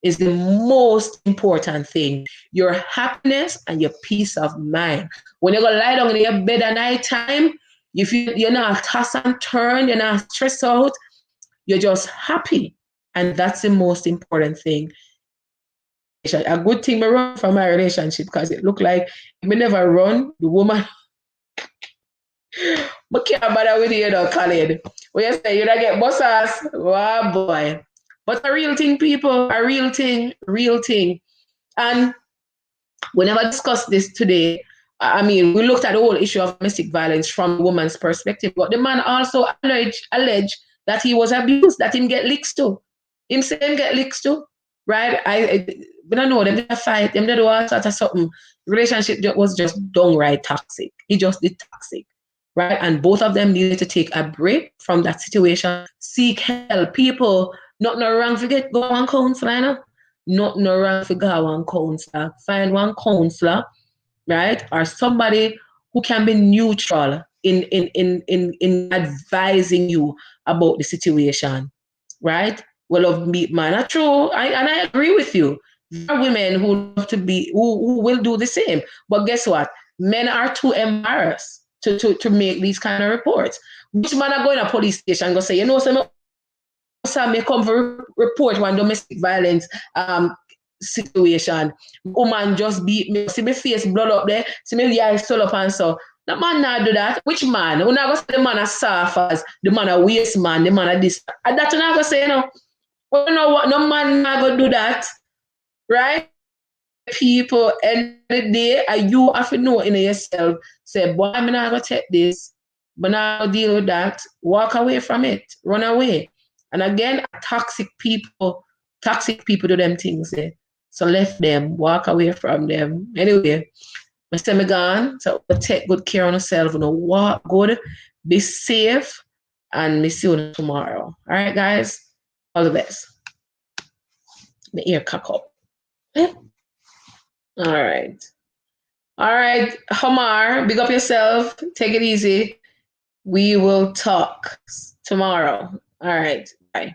is the most important thing. Your happiness and your peace of mind. When you go lie down in your bed at night time, if you're not toss and turn, you're not stressed out, you're just happy. And that's the most important thing. A good thing I run from my relationship, because it looked like if I never run, the woman but can't bother with you, Khalid. When you say you don't get bosses, wow boy. But a real thing, people, a real thing, real thing. And we never discussed this today. I mean, we looked at the whole issue of domestic violence from a woman's perspective, but the man also alleged that he was abused, that him get licks too. Him say him get licks too, right? I don't know, them did a fight, them did all sorts of something. Relationship was just downright toxic. He just did toxic. Right? And both of them needed to take a break from that situation, seek help. People, not no wrong for go on counselor, you know? Not no wrong for go on counselor. Find one counselor, right? Or somebody who can be neutral in advising you about the situation, right? Well, of me, man, that's true. And I agree with you. There are women who love to be, who will do the same. But guess what? Men are too embarrassed to make these kind of reports. Which man are going to police station and go say, you know, some may come for report one domestic violence situation. Woman just beat me, see my face blood up there, see my eyes swell up and so. That man not do that. Which man? We're not going to say the man as soft as the man a waste man, the man a this. And that's what I'm going to say, you know. We don't know what, no man not going to do that. Right? People, end of the day, you have to know in yourself, say, boy, I'm not going to take this, but now deal with that. Walk away from it. Run away. And again, toxic people do them things. Eh? So left them, walk away from them. Anyway, I say me gone. So take good care of yourself. You know, walk good, be safe, and me see you tomorrow. All right, guys? All the best. My ear cock up. Yeah. All right. All right, Hamar, big up yourself. Take it easy. We will talk tomorrow. All right. Bye.